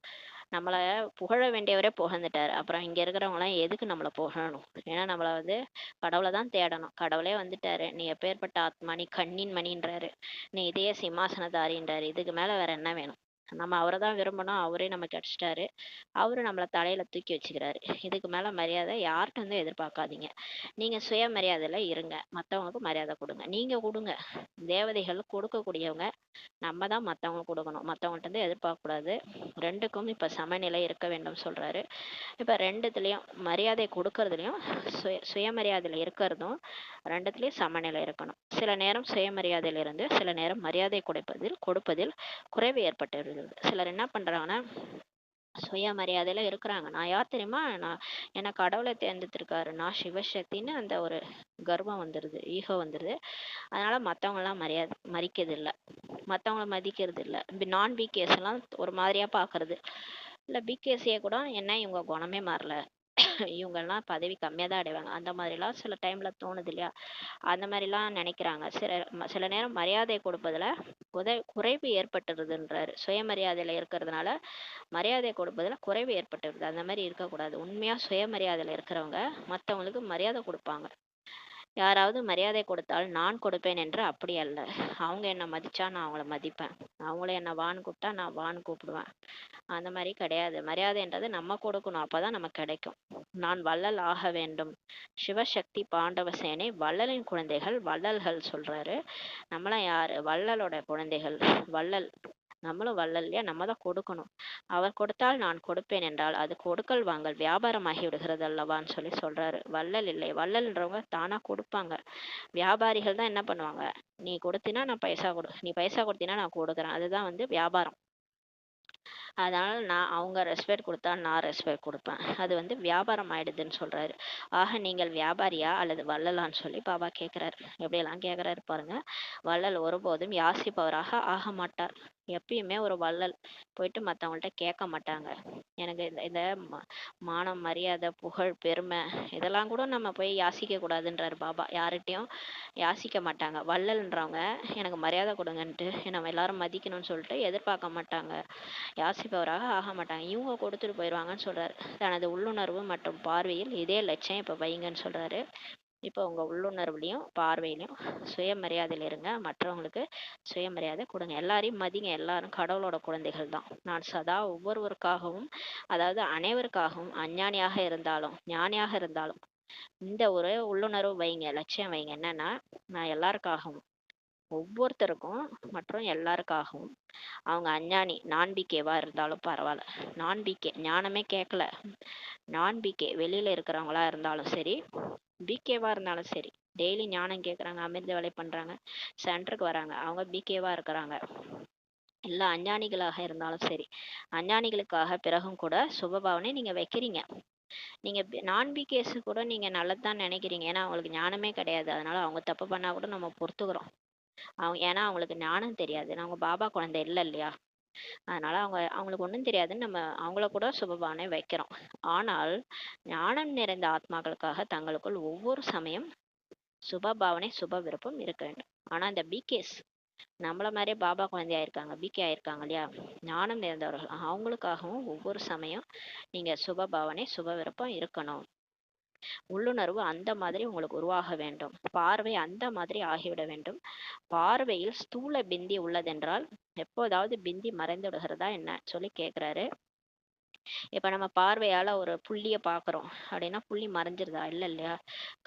நம்மளை புகழ வேண்டியவரே புகழ்ந்துட்டாரு, அப்புறம் இங்க இருக்கிறவங்க எல்லாம் எதுக்கு நம்மளை புகழணும்? ஏன்னா நம்மள வந்து கடவுளை தான் தேடணும். கடவுளே வந்துட்டாரு, நீ எப்பேற்பட்ட ஆத்மா, நீ கண்ணின் மணின்றாரு, நீ இதய சிம்மாசனதாரின்றாரு. இதுக்கு மேல வேற என்ன வேணும்? நம்ம அவரை தான் விரும்பணும், அவரே நம்ம கிடைச்சிட்டாரு. அவரு நம்மள தலையில தூக்கி வச்சுக்கிறாரு. இதுக்கு மேல மரியாதை யார்ட்ட இருந்தும் எதிர்பார்க்காதீங்க. நீங்க சுயமரியாதையில இருங்க. மத்தவங்களுக்கு மரியாதை குடுங்க. நீங்க குடுங்க. தேவதைகள் கொடுக்கக்கூடியவங்க. நம்ம தான் மத்தவங்களுக்கு குடுக்கணும். மத்தவங்கள்ட்ட இருந்து எதிர்பார்க்கக்கூடாது. 2க்கும் இப்ப சமநிலை இருக்க வேண்டும் சொல்றாரு. இப்ப 2த்துலயும் மரியாதை கொடுக்கறதுலயும், சுயமரியாதையில இருக்கிறதும் 2த்துலயும் சமநிலை இருக்கணும். சில நேரம் சுயமரியாதையில இருந்து, சில நேரம் மரியாதை கொடுப்பதில் குறைவு ஏற்பட்டு விடுகிறது. சிலர் என்ன பண்றாங்கன்னா, சுயமரியாதையில இருக்கிறாங்க. நான் யார் தெரியுமா? என்ன கடவுளை தேர்ந்தெடுத்திருக்காரு. நான் சிவசக்தின்னு அந்த ஒரு கர்வம் வந்துருது. ஈகோ வந்துருது. அதனால மத்தவங்கலாம் மதிக்கிறது இல்ல. மத்தவங்கள மதிக்கிறது இல்ல. நான் பிகேஸ் எல்லாம் ஒரு மாதிரியா பாக்குறது. இல்ல பிகேசியே கூட என்ன இவங்க குணமே மாறல. இவங்கெல்லாம் பதவி கம்மியா தான் அடைவாங்க. அந்த மாதிரிலாம் சில டைம்ல தோணுது இல்லையா? அந்த மாதிரிலாம் நினைக்கிறாங்க. சில நேரம் மரியாதை கொடுப்பதுல குறைவு ஏற்பட்டுருதுன்றாரு. சுயமரியாதையில இருக்கிறதுனால மரியாதை கொடுப்பதுல குறைவு ஏற்பட்டுருது. அந்த மாதிரி இருக்கக்கூடாது. உண்மையா சுயமரியாதையில இருக்கிறவங்க மத்தவங்களுக்கு மரியாதை கொடுப்பாங்க. யாராவது மரியாதை கொடுத்தால் நான் கொடுப்பேன் என்று அப்படி அல்ல. அவங்க என்ன மதிச்சா நான் அவங்கள மதிப்பேன். அவங்கள என்ன வான்னு கூப்பிட்டா நான் வான்னு கூப்பிடுவேன். அந்த மாதிரி கிடையாது. மரியாதைன்றது நம்ம கொடுக்கணும். அப்பதான் நமக்கு கிடைக்கும். நான் வள்ளல் ஆக வேண்டும். சிவசக்தி பாண்டவ சேனை வள்ளலின் குழந்தைகள், வள்ளல்கள் சொல்றாரு. நம்மளாம் யாரு? வள்ளலோட குழந்தைகள். வள்ளல். நம்மளும் வள்ளல் இல்லையா? நம்ம தான் கொடுக்கணும். அவர் கொடுத்தால் நான் கொடுப்பேன் என்றால் அது கொடுக்கல் வாங்கல் வியாபாரமாகி விடுகிறது அல்லவான்னு சொல்றாரு. வள்ளல் இல்லை. வள்ளல்ன்றவங்க தானா கொடுப்பாங்க. வியாபாரிகள் தான் என்ன பண்ணுவாங்க? நீ கொடுத்தினா நான் பைசா நீ பைசா கொடுத்தினா நான் கொடுக்குறேன். அதுதான் வியாபாரம். அதனால நான் அவங்க ரெஸ்பெக்ட் கொடுத்தா நான் ரெஸ்பெக்ட் கொடுப்பேன். அது வியாபாரம் ஆயிடுதுன்னு சொல்றாரு. ஆக நீங்கள் வியாபாரியா அல்லது வள்ளலான்னு சொல்லி பாபா கேட்கிறாரு. எப்படியெல்லாம் கேட்கிறாரு பாருங்க. வள்ளல் ஒருபோதும் யாசிப்பவராக ஆக மாட்டார். எப்பயுமே ஒரு வள்ளல் போயிட்டு மத்தவங்கள்ட்ட கேட்க மாட்டாங்க. எனக்கு இந்த மானம், மரியாதை, புகழ், பெருமை இதெல்லாம் கூட நம்ம போய் யாசிக்க கூடாதுன்றாரு பாபா. யார்கிட்டயும் யாசிக்க மாட்டாங்க. வள்ளல்ன்றவங்க எனக்கு மரியாதை கொடுங்கன்ட்டு நம்ம எல்லாரும் மதிக்கணும்னு சொல்லிட்டு எதிர்பார்க்க மாட்டாங்க. யாசிப்பவராக ஆக மாட்டாங்க. இவங்க கொடுத்துட்டு போயிடுவாங்கன்னு சொல்றாரு. தனது உள்ளுணர்வு மற்றும் பார்வையில் இதே லட்சியம் இப்ப வைங்கன்னு சொல்றாரு. இப்போ உங்க உள்ளுணர்வுலையும் பார்வையிலையும் சுயமரியாதையில இருங்க. மற்றவங்களுக்கு சுயமரியாதை கொடுங்க. எல்லாரையும் மதிங்க. எல்லாரும் கடவுளோட குழந்தைகள் தான். நான் சதா ஒவ்வொருவருக்காகவும், அதாவது அனைவருக்காகவும், அஞ்ஞானியாக இருந்தாலும் ஞானியாக இருந்தாலும் இந்த ஒரு உள்ளுணர்வு வைங்க, லட்சியம் வைங்க. என்னன்னா, நான் எல்லாருக்காகவும், ஒவ்வொருத்தருக்கும் மற்றும் எல்லாருக்காகவும், அவங்க அஞ்ஞானி நான்பிகேவா இருந்தாலும் பரவாயில்ல. நான்பிகே ஞானமே கேட்கல, நான்பிகே வெளியில இருக்கிறவங்களா இருந்தாலும் சரி, பிகேவா இருந்தாலும் சரி, டெய்லி ஞானம் கேட்குறாங்க, அமிர்த வேலை பண்றாங்க, சென்டருக்கு வராங்க, அவங்க பிகேவா இருக்கிறாங்க. இல்ல அஞ்ஞானிகளாக இருந்தாலும் சரி, அஞ்ஞானிகளுக்காக பிறகும் கூட சுபபாவனை நீங்க வைக்கிறீங்க. நீங்க நான்பிகேஸ் கூட நீங்க நல்லதுதான் நினைக்கிறீங்க. ஏன்னா அவங்களுக்கு ஞானமே கிடையாது. அதனால அவங்க தப்பு பண்ணா கூட நம்ம பொறுத்துக்கிறோம். ஏன்னா அவங்களுக்கு ஞானம் தெரியாது. அவங்க பாபா குழந்தை இல்லை இல்லையா? அதனால அவங்களுக்கு ஒண்ணும் தெரியாதுன்னு நம்ம அவங்கள கூட சுபபாவனை வைக்கிறோம். ஆனால் ஞானம் நிறைந்த ஆத்மாக்களுக்காக தங்களுக்குள் ஒவ்வொரு சமயம் சுபபாவனை, சுப விருப்பம் இருக்க வேண்டும். ஆனா இந்த பிகேஸ் நம்மள மாதிரியே பாபா குழந்தை ஆயிருக்காங்க, பிகே ஆயிருக்காங்க இல்லையா? ஞானம் நிறைந்தவர்கள் அவங்களுக்காகவும் ஒவ்வொரு சமயம் நீங்க சுபபாவனை, சுப விருப்பம் இருக்கணும். உள்ளுணர்வு அந்த மாதிரி உங்களுக்கு உருவாக வேண்டும். பார்வை அந்த மாதிரி ஆகிவிட வேண்டும். பார்வையில் ஸ்தூல பிந்தி உள்ளதென்றால் எப்போதாவது பிந்தி மறைந்து விடுகிறதா என்ன சொல்லி கேக்குறாரு. இப்ப நம்ம பார்வையால ஒரு புள்ளிய பாக்குறோம் அப்படின்னா புள்ளி மறைஞ்சிருதா? இல்ல இல்லையா?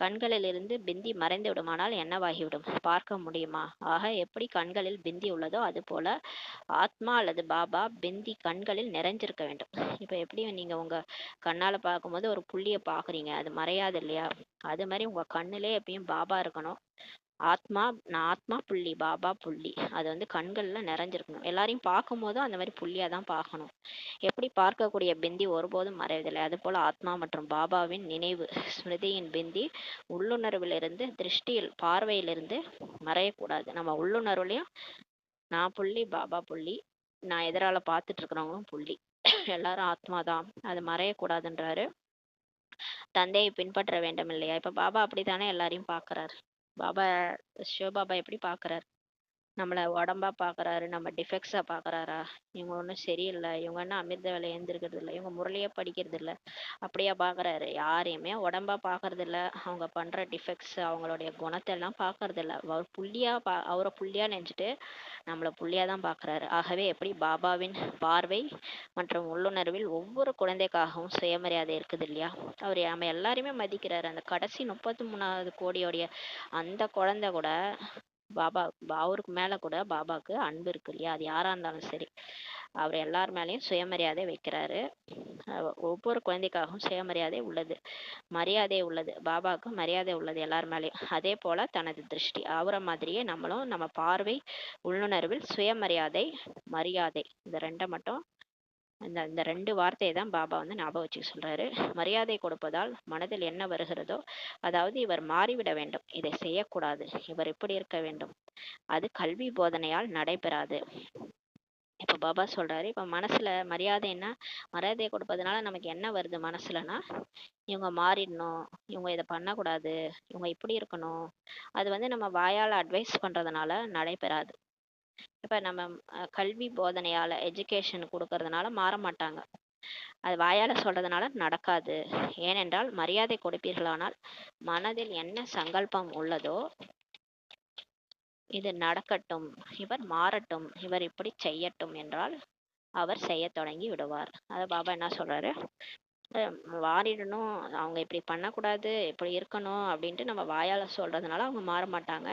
கண்களில் இருந்து பிந்தி மறைந்து விடுமானால் என்னவாகிவிடும்? பார்க்க முடியுமா? ஆக எப்படி கண்களில் பிந்தி உள்ளதோ அது போல ஆத்மா அல்லது பாபா பிந்தி கண்களில் நிறைஞ்சிருக்க வேண்டும். இப்ப எப்படி நீங்க உங்க கண்ணால பார்க்கும்போது ஒரு புள்ளிய பாக்குறீங்க, அது மறையாது இல்லையா? அது மாதிரி உங்க கண்ணுலே எப்பயும் பாபா இருக்கணும். ஆத்மா, நான் ஆத்மா புள்ளி, பாபா புள்ளி. அது கண்கள்ல நிறைஞ்சிருக்கணும். எல்லாரையும் பார்க்கும் போதும் அந்த மாதிரி புள்ளியா தான் பார்க்கணும். எப்படி பார்க்கக்கூடிய பிந்தி ஒருபோதும் மறைவதில்லை, அது போல ஆத்மா மற்றும் பாபாவின் நினைவு ஸ்மிருதியின் பிந்தி உள்ளுணர்விலிருந்து, திருஷ்டியில், பார்வையிலிருந்து மறையக்கூடாது. நம்ம உள்ளுணர்வுலையும் நான் புள்ளி, பாபா புள்ளி, நான் எதிரால பார்த்துட்டு இருக்கிறவங்களும் புள்ளி, எல்லாரும் ஆத்மா தான், அது மறையக்கூடாதுன்றாரு. தந்தையை பின்பற்ற வேண்டும் இல்லையா? இப்ப பாபா அப்படித்தானே எல்லாரையும் பாக்குறாரு. பாபா, சிவபாபா எப்படி பாக்குறாரு? நம்மள உடம்பா பாக்குறாரு, நம்ம டிஃபெக்ட்ஸா பாக்குறாரா? இவங்க ஒன்றும் சரியில்லை, இவங்க என்ன அமிர்த வேலை எழுந்திருக்கிறது இல்லை, இவங்க முரளியே படிக்கிறது இல்லை, அப்படியா பாக்குறாரு? யாரையுமே உடம்பா பாக்குறது இல்ல. அவங்க பண்ற டிஃபெக்ட்ஸ், அவங்களுடைய குணத்தை எல்லாம் பாக்குறது இல்ல. அவர் புள்ளியா அவரை புள்ளியா நினைச்சிட்டு நம்மள புள்ளியா தான் பாக்குறாரு. ஆகவே எப்படி பாபாவின் பார்வை மற்றும் உள்ளுணர்வில் ஒவ்வொரு குழந்தைக்காகவும் சுயமரியாதை இருக்குது இல்லையா? அவர் நம்ம எல்லாரையுமே மதிக்கிறாரு. அந்த கடைசி 33வது கோடியோடைய அந்த குழந்தை கூட பாபா, அவருக்கு மேல கூட பாபாக்கு அன்பு இருக்கு இல்லையா? அது யாரா இருந்தாலும் சரி, அவர் எல்லார் மேலயும் சுயமரியாதை வைக்கிறாரு. ஒவ்வொரு குழந்தைக்காகவும் சுயமரியாதை உள்ளது, மரியாதை உள்ளது. பாபாவுக்கு மரியாதை உள்ளது எல்லார் மேலயும். அதே போல தனது திருஷ்டி, அவரை மாதிரியே நம்மளும் நம்ம பார்வை, உள்ளுணர்வில் சுயமரியாதை, மரியாதை, இந்த ரெண்டை மட்டும், இந்த இந்த ரெண்டு வார்த்தையை தான் பாபா வந்து ஞாபகம் வச்சுக்க சொல்றாரு. மரியாதை கொடுப்பதால் மனதில் என்ன வருகிறதோ, அதாவது இவர் மாறிவிட வேண்டும், இதை செய்யக்கூடாது, இவர் இப்படி இருக்க வேண்டும், அது கல்வி போதனையால் நடைபெறாது. இப்ப பாபா சொல்றாரு, இப்ப மனசுல மரியாதைன்னா, மரியாதை கொடுப்பதனால நமக்கு என்ன வருது மனசுலனா, இவங்க மாறிடணும், இவங்க இதை பண்ணக்கூடாது, இவங்க இப்படி இருக்கணும், அது வந்து நம்ம வாயால அட்வைஸ் பண்றதுனால நடைபெறாது. இப்ப நம்ம கல்வி போதனையால, எஜுகேஷன் கொடுக்கறதுனால மாற மாட்டாங்க. அது வாயால சொல்றதுனால நடக்காது. ஏனென்றால் மரியாதை கொடுப்பீர்களானால் மனதில் என்ன சங்கல்பம் உள்ளதோ, இது நடக்கட்டும், இவர் மாறட்டும், இவர் இப்படி செய்யட்டும் என்றால் அவர் செய்ய தொடங்கி விடுவார். அத பாபா என்ன சொல்றாரு, மாறிடணும், அவங்க இப்படி பண்ணக்கூடாது, இப்படி இருக்கணும் அப்படின்ட்டு நம்ம வாயால சொல்றதுனால அவங்க மாற மாட்டாங்க.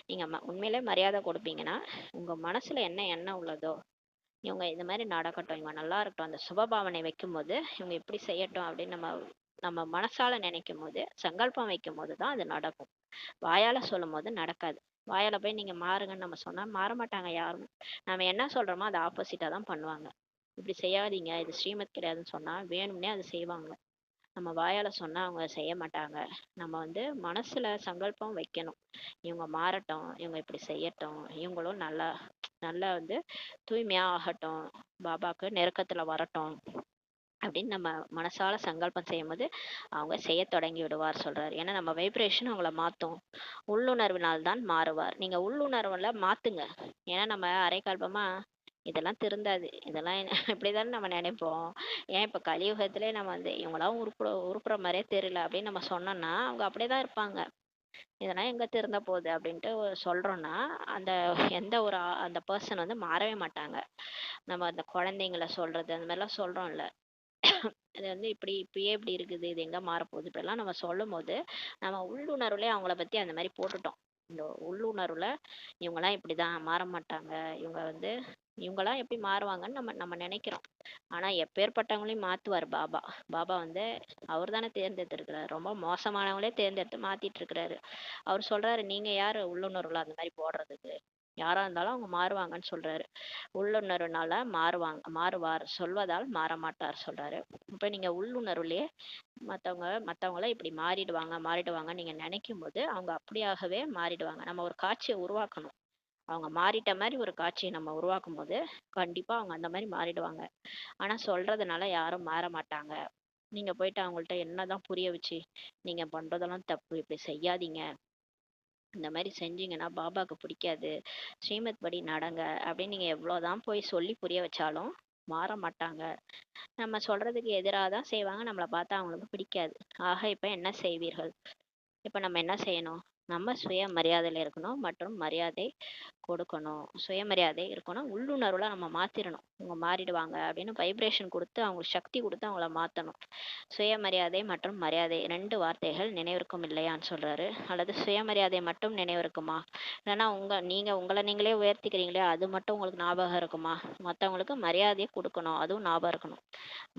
நீங்க உண்மையிலே மரியாதை கொடுப்பீங்கன்னா, உங்க மனசுல என்ன எண்ணம் உள்ளதோ, இவங்க இந்த மாதிரி நடக்கட்டும், இவங்க நல்லா இருக்கட்டும், அந்த சுபபாவனை வைக்கும் போது இவங்க இப்படி செய்யட்டும் அப்படின்னு நம்ம நம்ம மனசால நினைக்கும் போது, சங்கல்பம் வைக்கும் போது தான் அது நடக்கும். வாயால சொல்லும் போது நடக்காது. வாயால போய் நீங்க மாறுங்கன்னு நம்ம சொன்னா மாற மாட்டாங்க யாரும். நம்ம என்ன சொல்றோமோ அது ஆப்போசிட்டா தான் பண்ணுவாங்க. இப்படி செய்யாதீங்க, இது ஸ்ரீமத் கிடையாதுன்னு சொன்னா வேணும்னே அது செய்வாங்க. நம்ம வாயால சொன்னா அவங்க செய்ய மாட்டாங்க. நம்ம வந்து மனசுல சங்கல்பம் வைக்கணும், இவங்க மாறட்டும், இவங்க இப்படி செய்யட்டும், இவங்களும் நல்லா நல்லா வந்து தூய்மையா ஆகட்டும், பாபாக்கு நெருக்கத்துல வரட்டும் அப்படின்னு நம்ம மனசால சங்கல்பம் செய்யும் போது அவங்க செய்ய தொடங்கி விடுவார் சொல்றாரு. ஏன்னா நம்ம வைப்ரேஷன் அவங்கள மாத்தும். உள்ளுணர்வினால் தான் மாறுவார். நீங்க உள்ளுணர்வுல மாத்துங்க. ஏன்னா நம்ம அரைக்கல்பமா இதெல்லாம் திருந்தாது, இதெல்லாம் இப்படிதானே நம்ம நினைப்போம். ஏன் இப்ப கலியுகத்திலே நம்ம வந்து இவங்களாம் உருப்புற மாதிரியே தெரியல அப்படின்னு நம்ம சொன்னோம்னா அவங்க அப்படியேதான் இருப்பாங்க. இதெல்லாம் எங்க திருந்த போகுது அப்படின்ட்டு சொல்றோம்னா, அந்த எந்த ஒரு அந்த பர்சன் வந்து மாறவே மாட்டாங்க. நம்ம அந்த குழந்தைங்கள சொல்றது அந்த மாதிரிலாம் சொல்றோம்ல, இது வந்து இப்படி இப்பயே இப்படி இருக்குது, இது எங்க மாறப்போகுது, இப்படிலாம் நம்ம சொல்லும் போது நம்ம உள்ளுணர்வுலயே அவங்கள பத்தி அந்த மாதிரி போட்டுட்டோம். இந்த உள்ளுணர்வுல இவங்கெல்லாம் இப்படிதான் மாற மாட்டாங்க, இவங்க வந்து இவங்கெல்லாம் எப்படி மாறுவாங்கன்னு நம்ம நம்ம நினைக்கிறோம். ஆனா எப்பேற்பட்டவங்களையும் மாத்துவார் பாபா. பாபா வந்து அவர் தானே தேர்ந்தெடுத்திருக்கிறாரு, ரொம்ப மோசமானவங்களே தேர்ந்தெடுத்து மாத்திட்டு இருக்கிறாரு. அவர் சொல்றாரு, நீங்க யாரு உள்ளுணர்வுல அந்த மாதிரி போடுறதுக்கு? யாரா இருந்தாலும் அவங்க மாறுவாங்கன்னு சொல்றாரு. உள்ளுணர்வுனால மாறுவார், சொல்வதால் மாற மாட்டார் சொல்றாரு. இப்ப நீங்க உள்ளுணர்வுலயே மத்தவங்கள இப்படி மாறிடுவாங்க நீங்க நினைக்கும் போது அவங்க அப்படியாகவே மாறிடுவாங்க. நம்ம ஒரு காட்சியை உருவாக்கணும். அவங்க மாறிட்ட மாதிரி ஒரு காட்சியை நம்ம உருவாக்கும் போது கண்டிப்பா அவங்க அந்த மாதிரி மாறிடுவாங்க. ஆனா சொல்றதுனால யாரும் மாற மாட்டாங்க. நீங்க போயிட்டு அவங்கள்ட்ட என்னதான் புரிய வச்சு, நீங்க பண்றதெல்லாம் தப்பு, இப்படி செய்யாதீங்க, இந்த மாதிரி செஞ்சீங்கன்னா பாபாக்கு பிடிக்காது, ஸ்ரீமத் படி நடங்க அப்படின்னு நீங்க எவ்வளவுதான் போய் சொல்லி புரிய வச்சாலும் மாற மாட்டாங்க. நம்ம சொல்றதுக்கு எதிராக தான் செய்வாங்க. நம்மளை பார்த்தா அவங்களுக்கு பிடிக்காது. ஆக இப்ப என்ன செய்வீர்கள்? இப்ப நம்ம என்ன செய்யணும்? நம்ம சுய மரியாதையில இருக்கணும் மற்றும் மரியாதை கொடுக்கணும். சுயமரியாதை இருக்கணும். உள்ளுணர்வுல நம்ம மாத்திரணும். அவங்க மாறிடுவாங்க அப்படின்னு வைப்ரேஷன் கொடுத்து அவங்களுக்கு சக்தி கொடுத்து அவங்கள மாத்தணும். சுயமரியாதை மற்றும் மரியாதை 2 வார்த்தைகள் நினைவிருக்கும் இல்லையான்னு சொல்றாரு. அல்லது சுயமரியாதை மட்டும் நினைவிருக்குமா? இல்லைன்னா நீங்க உங்களை நீங்களே உயர்த்திக்கிறீங்களே அது மட்டும் உங்களுக்கு ஞாபகம் இருக்குமா? மற்றவங்களுக்கு மரியாதையை கொடுக்கணும், அதுவும் ஞாபகம் இருக்கணும்.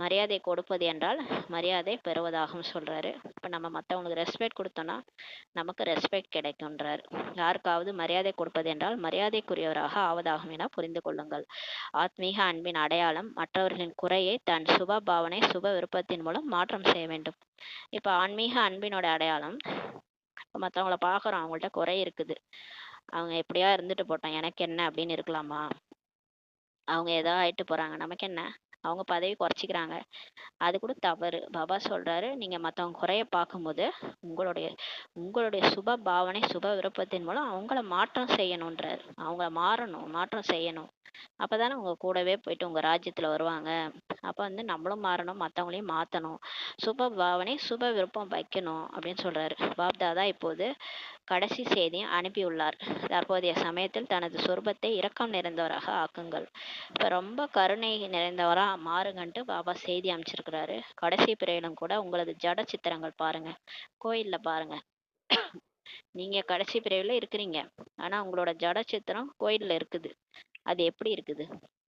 மரியாதை கொடுப்பது என்றால் மரியாதை பெறுவதாகும் சொல்றாரு. இப்ப நம்ம மற்றவங்களுக்கு ரெஸ்பெக்ட் கொடுத்தோம்னா நமக்கு ரெஸ்பெக்ட் கிடைக்கும்ன்றார். யாருக்காவது மரியாதை கொடுப்பது என்றால் மரியாதைக்குரியவராக ஆவதாகும் என புரிந்து கொள்ளுங்கள். ஆத்மீக அன்பின் அடையாளம் மற்றவர்களின் குறையை தன் சுப பாவனை சுப விருப்பத்தின் மூலம் மாற்றம் செய்ய வேண்டும். இப்ப ஆன்மீக அன்பினோட அடையாளம், மற்றவங்கள பாக்குறோம், அவங்கள்ட்ட குறை இருக்குது, அவங்க எப்படியா இருந்துட்டு போட்டோம், எனக்கு என்ன அப்படின்னு இருக்கலாமா? அவங்க ஏதோ ஆயிட்டு போறாங்க, நமக்கு என்ன? அவங்க பதவி குறைச்சிக்கிறாங்க. அது கூட தவறு. பாபா சொல்றாரு, நீங்க மத்தவங்க குறைய பார்க்கும்போது உங்களுடைய உங்களுடைய சுப பாவனை, சுப விருப்பத்தின் மூலம் அவங்கள மாற்றம் செய்யணுன்றாரு. அவங்கள மாற்றம் செய்யணும். அப்பதானே உங்க கூடவே போயிட்டு உங்க ராஜ்யத்துல வருவாங்க. அப்ப வந்து நம்மளும் மாறணும், மத்தவங்களையும் மாத்தணும். சுப பாவனை, சுப விருப்பம் வைக்கணும் அப்படின்னு சொல்றாரு. பாப்தாதா இப்போது கடைசி செய்தியும் அனுப்பியுள்ளார். தற்போதைய சமயத்தில் தனது சொரூபத்தை இரக்கம் நிறைந்தவராக ஆக்குங்கள். இப்ப ரொம்ப கருணை நிறைந்தவரா மாறுங்கன்ட்டு பாபா செய்தி அமைச்சிருக்கிறாரு. கடைசி பிறையிலும் கூட உங்களது ஜட சித்திரங்கள் பாருங்க, கோயில்ல பாருங்க. நீங்க கடைசி பிறவில இருக்கிறீங்க, ஆனா உங்களோட ஜட சித்திரம் கோயில்ல இருக்குது. அது எப்படி இருக்குது?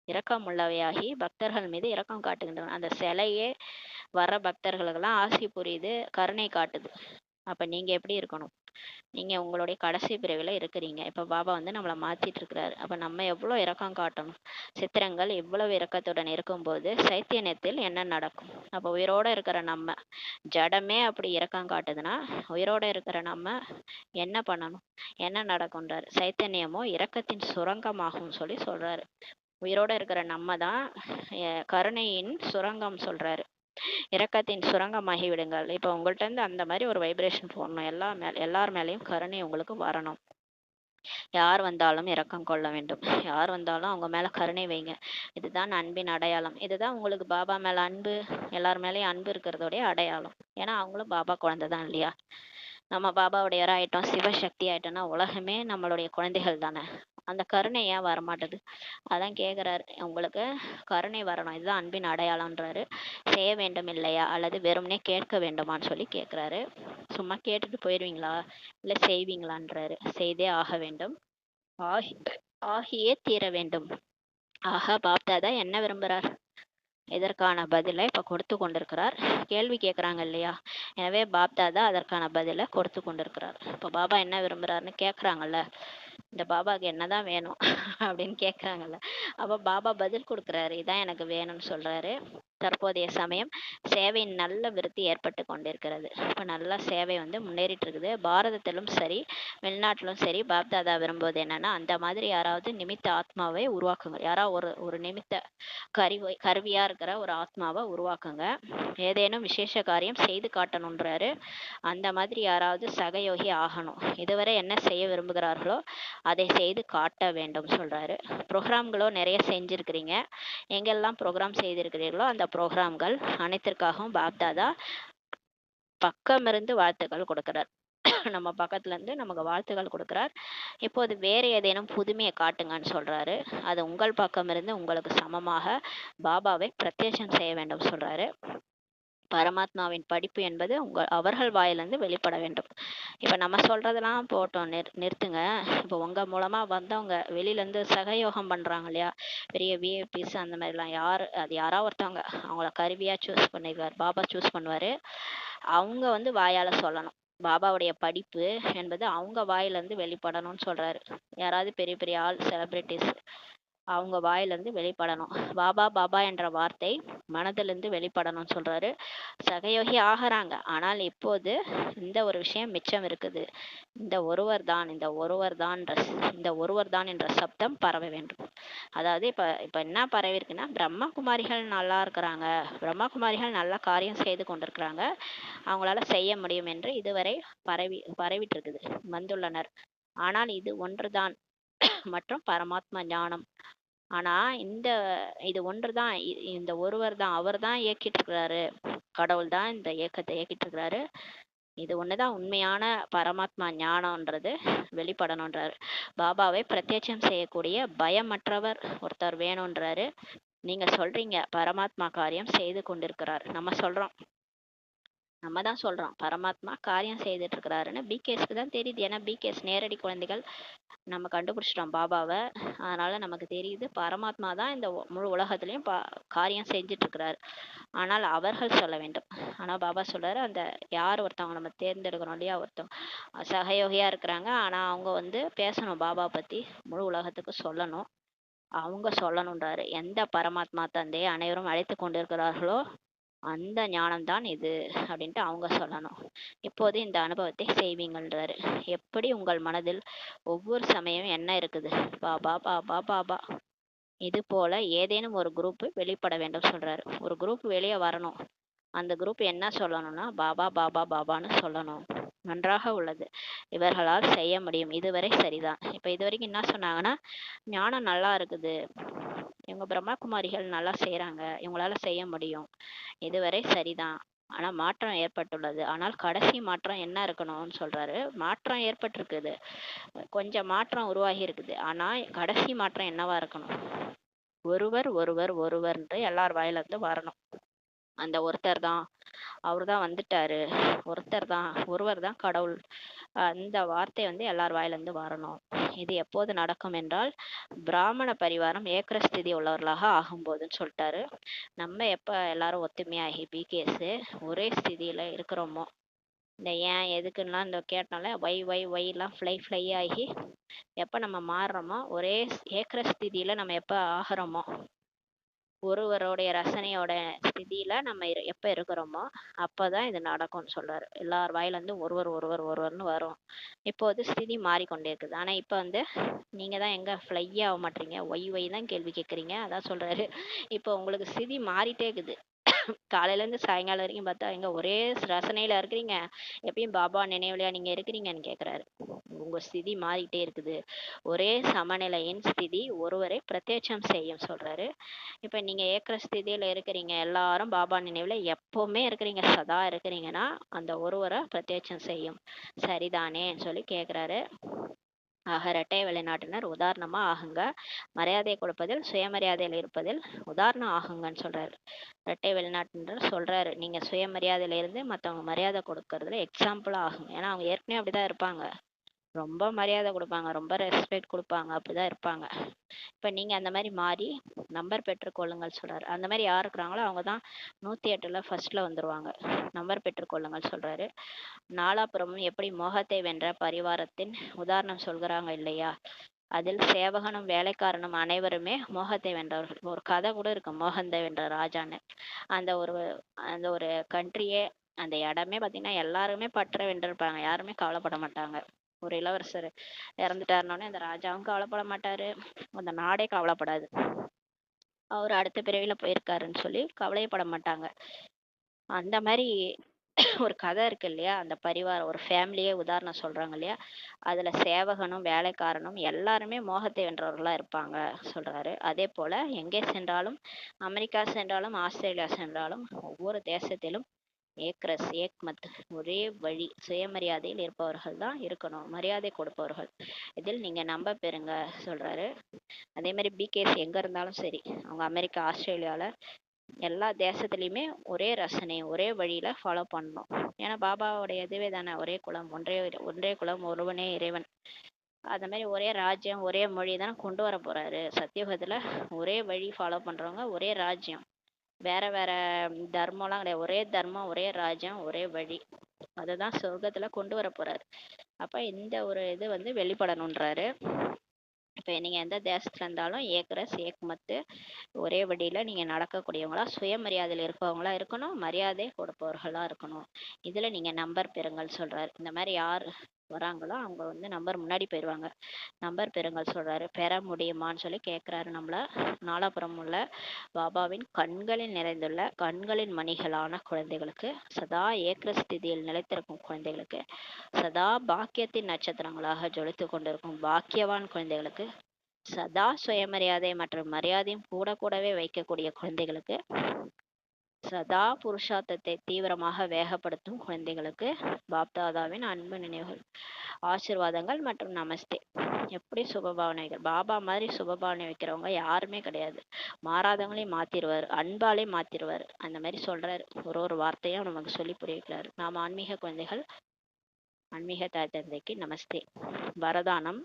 இரக்கம் உள்ளவையாகி பக்தர்கள் மீது இரக்கம் காட்டுகின்றன. அந்த சிலையே வர்ற பக்தர்களுக்கெல்லாம் ஆசி புரியுது, கருணை காட்டுது. அப்ப நீங்க எப்படி இருக்கணும்? நீங்க உங்களுடைய கடைசி பிறவில இருக்கிறீங்க. இப்ப பாபா வந்து நம்மளை மாத்திட்டு இருக்கிறாரு. அப்ப நம்ம எவ்வளவு இரக்கம் காட்டணும்? சித்திரங்கள் இவ்வளவு இரக்கத்துடன் இருக்கும்போது சைத்தன்யத்தில் என்ன நடக்கும்? அப்ப உயிரோட இருக்கிற நம்ம ஜடமே அப்படி இரக்கம் காட்டுதுன்னா, உயிரோட இருக்கிற நம்ம என்ன பண்ணணும்? என்ன நடக்கும்ன்றாரு. சைத்தன்யமோ இரக்கத்தின் சுரங்கமாகும் சொல்லி சொல்றாரு. உயிரோட இருக்கிற நம்ம தான் கருணையின் சுரங்கம் சொல்றாரு. இரக்கத்தின் சுரங்கமாகி விடுங்கள். இப்ப உங்கள்ட்ட இருந்து அந்த மாதிரி ஒரு வைப்ரேஷன் போடணும். எல்லார் மேலயும் கருணை உங்களுக்கு வரணும். யார் வந்தாலும் இரக்கம் கொள்ள வேண்டும். யார் வந்தாலும் அவங்க மேல கருணை வைங்க. இதுதான் அன்பின் அடையாளம். இதுதான் உங்களுக்கு பாபா மேல அன்பு, எல்லார் மேலயும் அன்பு இருக்கிறதோடைய அடையாளம். ஏன்னா அவங்களும் பாபா குழந்தை தான் இல்லையா? நம்ம பாபாவுடையவரா ஆயிட்டோம், சிவசக்தி ஆயிட்டோம்னா உலகமே நம்மளுடைய குழந்தைகள் தானே. அந்த கருணை ஏன் வரமாட்டுது? அதான் கேக்குறாரு. உங்களுக்கு கருணை வரணும், இதுதான் அன்பின் அடையாளம்ன்றாரு. செய்ய வேண்டும் இல்லையா, அல்லது வெறும்னே கேட்க வேண்டுமான்னு சொல்லி கேக்குறாரு. சும்மா கேட்டுட்டு போயிடுவீங்களா, இல்ல செய்வீங்களான்றாரு. செய்தே ஆக வேண்டும், ஆகி ஆகியே தீர வேண்டும். ஆஹா, பாப்தாதா என்ன விரும்புறார்? இதற்கான பதிலை இப்ப கொடுத்து கொண்டிருக்கிறார். கேள்வி கேட்கறாங்க இல்லையா? எனவே பாப்தாதா அதற்கான பதிலை கொடுத்து கொண்டிருக்கிறார். இப்ப பாபா என்ன விரும்புறாருன்னு கேக்குறாங்கல்ல, இந்த பாபாக்கு என்னதான் வேணும் அப்படின்னு கேக்குறாங்கல்ல, அப்ப பாபா பதில் கொடுக்கிறாரு. இதான் எனக்கு வேணும்னு சொல்றாரு. தற்போதைய சமயம் சேவையின் நல்ல விருத்தி ஏற்பட்டு கொண்டிருக்கிறது. இப்ப நல்ல சேவை வந்து முன்னேறிட்டு இருக்குது. பாரதத்திலும் சரி, வெளிநாட்டிலும் சரி. பாப்தாதா விரும்புவது என்னன்னா, அந்த மாதிரி யாராவது நிமித்த ஆத்மாவை உருவாக்குங்க. யாராவது ஒரு ஒரு நிமித்த கருவியா இருக்கிற ஒரு ஆத்மாவை உருவாக்குங்க. ஏதேனும் விசேஷ காரியம் செய்து காட்டணுன்றாரு. அந்த மாதிரி யாராவது சகயோகி ஆகணும். இதுவரை என்ன செய்ய விரும்புகிறார்களோ அதை செய்து காட்ட வேண்டும் சொல்றாரு. ப்ரோக்ராம்களோ நிறைய செஞ்சிருக்கிறீங்க. எங்கெல்லாம் ப்ரோக்ராம் செய்திருக்கிறீர்களோ அந்த ப்ரோக்ராம்கள் அனைத்திற்காகவும் பாப்தாதா பக்கம் இருந்து வாழ்த்துக்கள் கொடுக்கிறார். நம்ம பக்கத்துல இருந்து நமக்கு வாழ்த்துக்கள் கொடுக்கிறார். இப்போது வேற ஏதேனும் புதுமையை காட்டுங்கன்னு சொல்றாரு. அது உங்கள் பக்கம் இருந்து உங்களுக்கு சமமாக பாபாவை பிரத்யட்சம் செய்ய வேண்டும் சொல்றாரு. பரமாத்மாவின் படிப்பு என்பது அவர்கள் வாயிலிருந்து வெளிப்பட வேண்டும். இப்ப நம்ம சொல்றதெல்லாம் போட்டோம், நிறுத்துங்க. இப்ப உங்க மூலமா வந்தவங்க வெளியில இருந்து சகயோகம் பண்றாங்க இல்லையா, பெரிய விஐபிஸ் அந்த மாதிரி எல்லாம், அது யாராவது ஒருத்தவங்க அவங்கள கருவியா சூஸ் பண்ணிருக்காரு, பாபா சூஸ் பண்ணுவாரு. அவங்க வந்து வாயால சொல்லணும். பாபாவுடைய படிப்பு என்பது அவங்க வாயில இருந்து வெளிப்படணும்னு சொல்றாரு. யாராவது பெரிய பெரிய ஆள், செலிபிரிட்டிஸ், அவங்க வாயிலிருந்து வெளிப்படணும். பாபா பாபா என்ற வார்த்தை மனதிலிருந்து வெளிப்படணும்னு சொல்றாரு. சகயோகி ஆகிறாங்க. ஆனால் இப்போது இந்த ஒரு விஷயம் மிச்சம் இருக்குது. இந்த ஒருவர் தான் என்ற சப்தம் பரவ வேண்டும். அதாவது இப்ப என்ன பரவி இருக்குன்னா, பிரம்மா குமாரிகள் நல்லா இருக்கிறாங்க, பிரம்மா குமாரிகள் நல்ல காரியம் செய்து கொண்டிருக்கிறாங்க, அவங்களால செய்ய முடியும் என்று இதுவரை பரவிட்டு இருக்குது, வந்துள்ளனர். ஆனால் இது ஒன்றுதான் மற்றும் பரமாத்மா ஞானம். ஆனா இது ஒன்றுதான், இந்த ஒருவர் தான், அவர் தான் இயக்கிட்டு இருக்கிறாரு, கடவுள் தான் இந்த இயக்கத்தை இயக்கிட்டு இருக்கிறாரு. இது ஒண்ணுதான் உண்மையான பரமாத்மா ஞானம்ன்றது வெளிப்படணுன்றாரு. பாபாவை பிரத்யட்சம் செய்யக்கூடிய பயமற்றவர் ஒருத்தர் வேணும்ன்றாரு. நீங்க சொல்றீங்க பரமாத்மா காரியம் செய்து கொண்டிருக்கிறார், நம்ம தான் சொல்றோம் பரமாத்மா காரியம் செய்துட்டு இருக்கிறாருன்னு. பிகேஸ்க்கு தான் தெரியுது. ஏன்னா பிகேஸ் நேரடி குழந்தைகள், நம்ம கண்டுபிடிச்சிட்டோம் பாபாவை. அதனால நமக்கு தெரியுது பரமாத்மா தான் இந்த முழு உலகத்திலையும் காரியம் செஞ்சுட்டு இருக்கிறாரு. ஆனால் அவர்கள் சொல்ல வேண்டும். ஆனா பாபா சொல்றாரு, அந்த யார் ஒருத்தவங்க நம்ம தேர்ந்தெடுக்கிறோம் இல்லையா, ஒருத்தவங்க சகயோகியா இருக்கிறாங்க, ஆனா அவங்க வந்து பேசணும், பாபா பத்தி முழு உலகத்துக்கு சொல்லணும். அவங்க சொல்லணுன்றாரு. எந்த பரமாத்மா தந்தையை அனைவரும் அழைத்து கொண்டிருக்கிறார்களோ அந்த ஞானம்தான் இது அப்படின்ட்டு அவங்க சொல்லணும். இப்போது இந்த அனுபவத்தை செய்வீங்கன்றாரு. எப்படி உங்கள் மனதில் ஒவ்வொரு சமயம் என்ன இருக்குது? பாபா பாபா பாபா. இது போல ஏதேனும் ஒரு குரூப் வெளிப்பட வேண்டும் சொல்றாரு. ஒரு குரூப் வெளியே வரணும். அந்த குரூப் என்ன சொல்லணும்னா பாபா பாபா பாபான்னு சொல்லணும். நன்றாக உள்ளது, இவர்களால் செய்ய முடியும், இதுவரை சரிதான். இப்ப இது வரைக்கும் என்ன சொன்னாங்கன்னா, ஞானம் நல்லா இருக்குது, இவங்க பிரம்மகுமாரிகள் நல்லா செய்யறாங்க, இவங்களால செய்ய முடியும், இதுவரை சரிதான். ஆனா மாற்றம் ஏற்பட்டுள்ளது. ஆனால் கடைசி மாற்றம் என்ன இருக்கணும்னு சொல்றாரு. மாற்றம் ஏற்பட்டிருக்குது, கொஞ்சம் மாற்றம் உருவாகி இருக்குது. ஆனா கடைசி மாற்றம் என்னவா இருக்கணும்? ஒருவர் ஒருவர் ஒருவர்ன்ட்டு எல்லார் வாயில இருந்து வரணும். அந்த ஒருத்தர் தான், அவர் தான் வந்துட்டாரு, ஒருத்தர் தான், ஒருவர் தான் கடவுள், அந்த வார்த்தை வந்து எல்லார் வாயிலிருந்து வரணும். இது எப்போது நடக்கும் என்றால், பிராமண பரிவாரம் ஏக்கரஸ்திதி உள்ளவர்களாக ஆகும்போதுன்னு சொல்லிட்டாரு. நம்ம எப்ப எல்லாரும் ஒத்துமையாகி பிகேஸ் ஒரே ஸ்திதியில இருக்கிறோமோ, இந்த ஏன் எதுக்குன்னா இந்த கேட்டனால ஒய்லாம் ஃப்ளை ஆகி எப்ப நம்ம மாறுறோமோ, ஒரே ஏக்கரஸ்திதியில நம்ம எப்ப ஆகிறோமோ, ஒருவருடைய ரசனையோட ஸ்திதியில நம்ம எப்ப இருக்கிறோமோ அப்பதான் இது நடக்கும்னு சொல்றாரு. எல்லார் வாயில இருந்து ஒருவர் ஒருவர் ஒருவர்னு வரும். இப்போது ஸ்திதி மாறிக்கொண்டே இருக்குது. ஆனா இப்ப வந்து நீங்க தான் எங்க ஃப்ளை ஆக மாட்டீங்க, ஒய் தான் கேள்வி கேட்குறீங்க. அதான் சொல்றாரு, இப்போ உங்களுக்கு ஸ்திதி மாறிட்டே இருக்குது. காலையில இருந்து சாயங்காலம் வரைக்கும் பார்த்தா எங்க ஒரே ரசனையில இருக்கிறீங்க, எப்பயும் பாபா நினைவுலையா நீங்க இருக்கிறீங்கன்னு கேக்குறாரு. உங்க ஸ்திதி மாறிட்டே இருக்குது. ஒரே சமநிலையின் ஸ்திதி ஒருவரை பிரத்யட்சம் செய்யும் சொல்றாரு. இப்ப நீங்க ஏக்கர ஸ்திதியில இருக்கிறீங்க, எல்லாரும் பாபா நினைவுல எப்பவுமே இருக்கிறீங்க, சதா இருக்கிறீங்கன்னா அந்த ஒருவரை பிரத்யட்சம் செய்யும், சரிதானே சொல்லி கேக்குறாரு. ஆக இரட்டை வெளிநாட்டினர் உதாரணமா ஆகுங்க, மரியாதை கொடுப்பதில் சுயமரியாதையில் இருப்பதில் உதாரணம் ஆகுங்கன்னு சொல்றாரு. இரட்டை வெளிநாட்டினர் சொல்றாரு, நீங்க சுயமரியாதையில இருந்து மத்தவங்க மரியாதை கொடுக்கறதுல எக்ஸாம்பிளா ஆகுங்க. ஏன்னா அவங்க ஏற்கனவே அப்படிதான் இருப்பாங்க, ரொம்ப மரியாதை கொடுப்பாங்க, ரொம்ப ரெஸ்பெக்ட் கொடுப்பாங்க, அப்படிதான் இருப்பாங்க. இப்ப நீங்க அந்த மாதிரி மாறி நம்பர் பெற்றுக்கொள்ளுங்கள் சொல்றாரு. அந்த மாதிரி யார் இருக்கிறாங்களோ அவங்க தான் 108ல ஃபர்ஸ்ட்ல வந்துருவாங்க. நம்பர் பெற்றுக்கொள்ளுங்கள் சொல்றாரு. நாலாபுறமும் எப்படி மோகத்தை வென்ற பரிவாரத்தின் உதாரணம் சொல்கிறாங்க இல்லையா, அதில் சேவகனும் வேலைக்காரனும் அனைவருமே மோகத்தை வென்றவர்கள். ஒரு கதை கூட இருக்கு, மோகத்தை வென்ற ராஜான்னு. அந்த ஒரு அந்த ஒரு கண்ட்ரியே, அந்த இடமே பார்த்தீங்கன்னா எல்லாருமே பற்ற வென்றிருப்பாங்க, யாருமே கவலைப்பட மாட்டாங்க. ஒரு இளவரசர் இறந்துட்டாருனோடனே அந்த ராஜாவும் கவலைப்பட மாட்டாரு, அந்த நாடே கவலைப்படாது. அவர் அடுத்த பிறவில போயிருக்காருன்னு சொல்லி கவலையப்பட மாட்டாங்க. அந்த மாதிரி ஒரு கதை இருக்கு இல்லையா, அந்த பரிவாரம் ஒரு ஃபேமிலியே உதாரணம் சொல்றாங்க இல்லையா, அதுல சேவகனும் வேலைக்காரனும் எல்லாருமே மோகத்தை வென்றவர்களா இருப்பாங்க சொல்றாரு. அதே போல எங்கே சென்றாலும், அமெரிக்கா சென்றாலும் ஆஸ்திரேலியா சென்றாலும் ஒவ்வொரு தேசத்திலும் ஏக்மத், ஒரே வழி, சுயமரியாதையில் இருப்பவர்கள் தான் இருக்கணும், மரியாதை கொடுப்பவர்கள். இதில் நீங்க நம்ப பெறுங்க சொல்றாரு. அதே மாதிரி பிகேஸ் எங்க இருந்தாலும் சரி, அவங்க அமெரிக்கா ஆஸ்திரேலியால எல்லா தேசத்துலயுமே ஒரே ரசனை ஒரே வழியில ஃபாலோ பண்ணணும். ஏன்னா பாபாவுடைய இதுவே தானே, ஒரே குலம் ஒன்றே ஒன்றே குலம் ஒருவனே இறைவன். அந்த மாதிரி ஒரே ராஜ்யம் ஒரே மொழி தானே கொண்டு வர போறாரு சத்தியுகத்துல. ஒரே வழி ஃபாலோ பண்றவங்க, ஒரே ராஜ்யம், வேற வேற தர்மம்லாம் கிடையாது, ஒரே தர்மம் ஒரே ராஜ்யம் ஒரே வழி, அதுதான் சொர்க்கத்துல கொண்டு வர போறாரு. அப்ப இந்த ஒரு இது வந்து வெளிப்படணுன்றாரு. இப்ப நீங்க எந்த தேசத்துல இருந்தாலும் ஏக்மத்து, ஒரே வழியில நீங்க நடக்கக்கூடியவங்களா, சுயமரியாதையில் இருப்பவங்களா இருக்கணும், மரியாதை கொடுப்பவர்களா இருக்கணும். இதுல நீங்க நம்பர் பெறுங்கள் சொல்றாரு. இந்த மாதிரி யார் வராங்களோ அவங்க வந்து நம்பர் முன்னாடி போயிடுவாங்க. நம்பர் பெறுங்கள் சொல்றாரு. பெற முடியுமான்னு சொல்லி கேட்கிறாரு நம்மள. நாலாபுரம் உள்ள பாபாவின் கண்களில் நிறைந்துள்ள கண்களின் மணிகளான குழந்தைகளுக்கு, சதா ஏக்கஸ்திதியில் நிலைத்திருக்கும் குழந்தைகளுக்கு, சதா பாக்கியத்தின் நட்சத்திரங்களாக ஜொலித்து கொண்டிருக்கும் பாக்கியவான் குழந்தைகளுக்கு, சதா சுயமரியாதை மற்றும் மரியாதையும் கூடவே வைக்கக்கூடிய குழந்தைகளுக்கு, சதா புருஷார்த்தத்தை தீவிரமாக வேகப்படுத்தும் குழந்தைகளுக்கு பாப்தாதாவின் அன்பு நினைவுகள், ஆசிர்வாதங்கள் மற்றும் நமஸ்தே. எப்படி சுபபாவனை வைக்கிற பாபா மாதிரி சுபபாவனை வைக்கிறவங்க யாருமே கிடையாது. மாறாதவங்களையும் மாத்திருவாரு, அன்பாலே மாத்திருவாரு. அந்த மாதிரி சொல்றாரு, ஒரு வார்த்தையும் நமக்கு சொல்லி புரிய வைக்கிறாரு. நாம் ஆன்மீக குழந்தைகள், ஆன்மீக தாய் தந்தைக்கு நமஸ்தே. வரதானம்,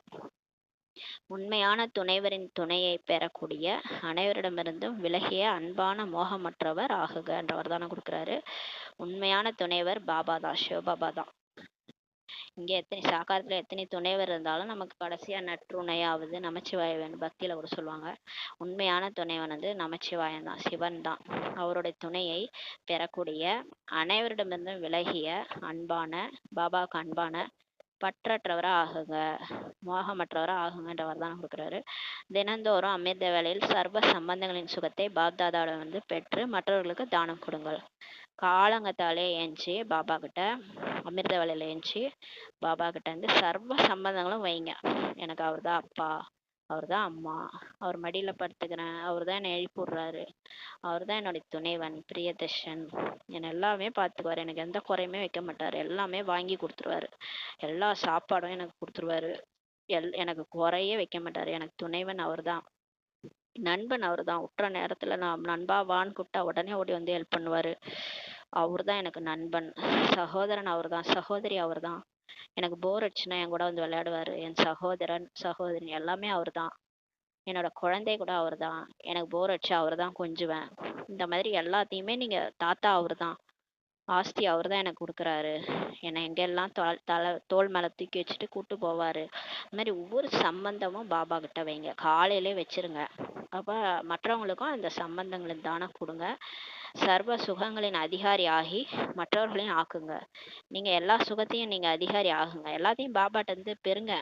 உண்மையான துணைவரின் துணையை பெறக்கூடிய அனைவரிடமிருந்தும் விலகிய அன்பான மோகமற்றவர் ஆகுக என்ற வரதானம் கொடுக்குறாரு. உண்மையான துணைவர் பாபா தான், சிவபாபா தான். இங்க எத்தனை சாக்காரத்துல எத்தனை துணைவர் இருந்தாலும் நமக்கு கடைசியா நற்றுணையாவது நமச்சிவாய பக்தியில கூட சொல்லுவாங்க. உண்மையான துணைவன் வந்து நமச்சிவாயன் தான், சிவன் தான். அவருடைய துணையை பெறக்கூடிய அனைவரிடமிருந்தும் விலகிய அன்பான, பாபாவுக்கு அன்பான பற்றற்றவரா ஆகுங்க, மோகமற்றவரா ஆகுங்கன்ற வரதானம் கொடுக்குறாரு. தினந்தோறும் அமிர்த வேளையில் சர்வ சம்பந்தங்களின் சுகத்தை பாப்தாதாவிடம் வந்து பெற்று மற்றவர்களுக்கு தானம் கொடுங்கள். காலங்கத்தாலே ஏஞ்சி பாபா கிட்ட, அமிர்த வேளையில ஏஞ்சி பாபா கிட்ட வந்து சர்வ சம்பந்தங்களும் வைங்க. எனக்கு அவர் தான் அப்பா, அவர் தான் அம்மா, அவர் மடியில படுத்துக்கிறேன், அவர் தான் என்னை எழுப்பி விடுறாரு, அவர் தான் என்னுடைய துணைவன் பிரியதர்ஷன், என்னை எல்லாமே பார்த்துக்குவார், எனக்கு எந்த குறையுமே வைக்க மாட்டார், எல்லாமே வாங்கி கொடுத்துருவாரு, எல்லா சாப்பாடும் எனக்கு கொடுத்துருவாரு, எனக்கு குறையே வைக்க மாட்டார், எனக்கு துணைவன் அவர் தான், நண்பன் அவர் தான், உற்ற நேரத்துல நான் நண்பா வான்னு கூப்பிட்டா உடனே ஓடி வந்து ஹெல்ப் பண்ணுவாரு, அவர் தான் எனக்கு நண்பன், சகோதரன் அவர் தான், சகோதரி அவர் தான், எனக்கு போர் அடிச்சுன்னா என் கூட வந்து விளையாடுவாரு, என் சகோதரன் சகோதரி எல்லாமே அவர் தான், என்னோட குழந்தை கூட அவர் தான், எனக்கு போர் அடிச்சா அவர் தான் கொஞ்சுவேன், இந்த மாதிரி எல்லாத்தையுமே நீங்க தாத்தா அவர் தான், ஆஸ்தி அவர் தான் எனக்கு கொடுக்குறாரு, என்னை எங்கெல்லாம் தோல் மேலே தூக்கி வச்சுட்டு கூட்டு போவாரு, இந்த மாதிரி ஒவ்வொரு சம்பந்தமும் பாபா கிட்ட வைங்க, காலையிலே வச்சிருங்க. அப்ப மற்றவங்களுக்கும் அந்த சம்பந்தங்களின் தானம் கொடுங்க. சர்வ சுகங்களின் அதிகாரி ஆகி மற்றவர்களையும் ஆக்குங்க. நீங்க எல்லா சுகத்தையும் நீங்க அதிகாரி ஆகுங்க, எல்லாத்தையும் பாபாட்ட இருந்து பெறுங்க.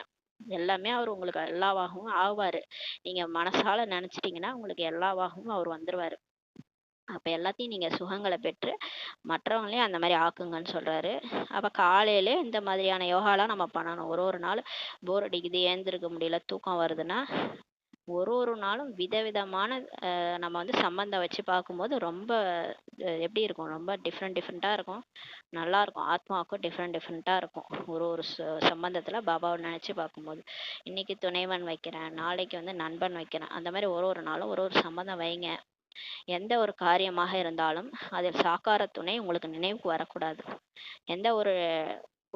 எல்லாமே அவர் உங்களுக்கு எல்லாவாகவும் ஆவாரு. நீங்க மனசால நினைச்சிட்டீங்கன்னா உங்களுக்கு எல்லாவாகவும் அவர் வந்துருவாரு. அப்ப எல்லாத்தையும் நீங்க சுகங்களை பெற்று மற்றவங்களையும் அந்த மாதிரி ஆக்குங்கன்னு சொல்றாரு. அப்ப காலையிலே இந்த மாதிரியான யோகாலாம் நம்ம பண்ணணும். ஒரு நாள் போர் அடிக்குது, ஏந்திருக்க முடியல, தூக்கம் வருதுன்னா ஒரு நாளும் விதவிதமான நம்ம வந்து சம்பந்தம் வச்சு பார்க்கும்போது ரொம்ப எப்படி இருக்கும், ரொம்ப டிஃப்ரெண்ட்டாக இருக்கும், நல்லா இருக்கும், ஆத்மாவுக்கும் டிஃப்ரெண்ட்டாக இருக்கும். ஒரு சம்பந்தத்தில் பாபாவை நினச்சி பார்க்கும்போது இன்னைக்கு துணைவன் வைக்கிறேன், நாளைக்கு வந்து நண்பன் வைக்கிறேன், அந்த மாதிரி ஒரு நாளும் ஒரு சம்பந்தம் வைங்க. எந்த ஒரு காரியமாக இருந்தாலும் அதில் சாக்கார துணை உங்களுக்கு நினைவுக்கு வரக்கூடாது. எந்த ஒரு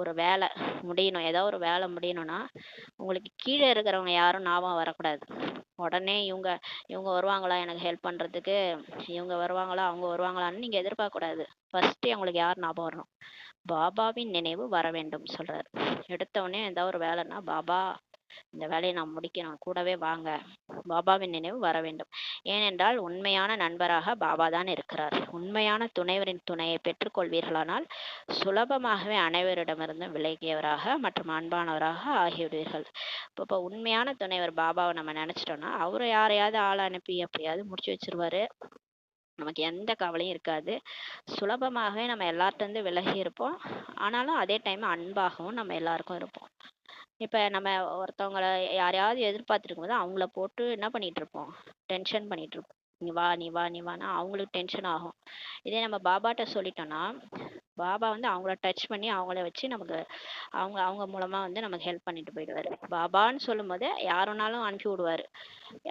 ஒரு வேலை முடியணும், ஏதோ ஒரு வேலை முடியணும்னா உங்களுக்கு கீழே இருக்கிறவங்க யாரும் ஞாபகம் வரக்கூடாது. உடனே இவங்க இவங்க வருவாங்களா எனக்கு ஹெல்ப் பண்றதுக்கு, இவங்க வருவாங்களா அவங்க வருவாங்களான்னு நீங்க எதிர்பார்க்க கூடாது. ஃபர்ஸ்ட் உங்களுக்கு யார் ஞாபகம் வரணும், பாபாவின் நினைவு வர வேண்டும் சொல்றாரு. எடுத்த உடனே ஏதாவது ஒரு வேலைன்னா பாபா இந்த வேலையை நான் முடிக்கணும், கூடவே வாங்க, பாபாவின் நினைவு வர வேண்டும். ஏனென்றால் உண்மையான நண்பராக பாபா தான் இருக்கிறார். உண்மையான துணைவரின் துணையை பெற்றுக்கொள்வீர்களானால் சுலபமாகவே அனைவரிடமிருந்து விலகியவராக மற்றும் அன்பானவராக ஆகிவிடுவீர்கள். இப்போ உண்மையான துணைவர் பாபாவை நம்ம நினைச்சிட்டோம்னா அவரு யாரையாவது ஆளை அனுப்பி எப்படியாவது முடிச்சு வச்சிருவாரு. நமக்கு எந்த கவலையும் இருக்காது. சுலபமாகவே நம்ம எல்லார்ட்ட இருந்து விலகி இருப்போம். ஆனாலும் அதே டைம் அன்பாகவும் நம்ம எல்லாருக்கும் இருப்போம். இப்ப நம்ம ஒருத்தவங்கள யாரையாவது எதிர்பார்த்துருக்கும் போது அவங்கள போட்டு என்ன பண்ணிட்டு இருப்போம், டென்ஷன் பண்ணிட்டு இருப்போம். நீ வா நீ வா நீ வானா அவங்களுக்கு டென்ஷன் ஆகும். இதே நம்ம பாபாட்ட சொல்லிட்டோம்னா பாபா வந்து அவங்கள டச் பண்ணி அவங்கள வச்சு நமக்கு அவங்க அவங்க மூலமா வந்து நமக்கு ஹெல்ப் பண்ணிட்டு போயிடுவாரு. பாபான்னு சொல்லும் போது யாருனாலும் அனுப்பி விடுவாரு.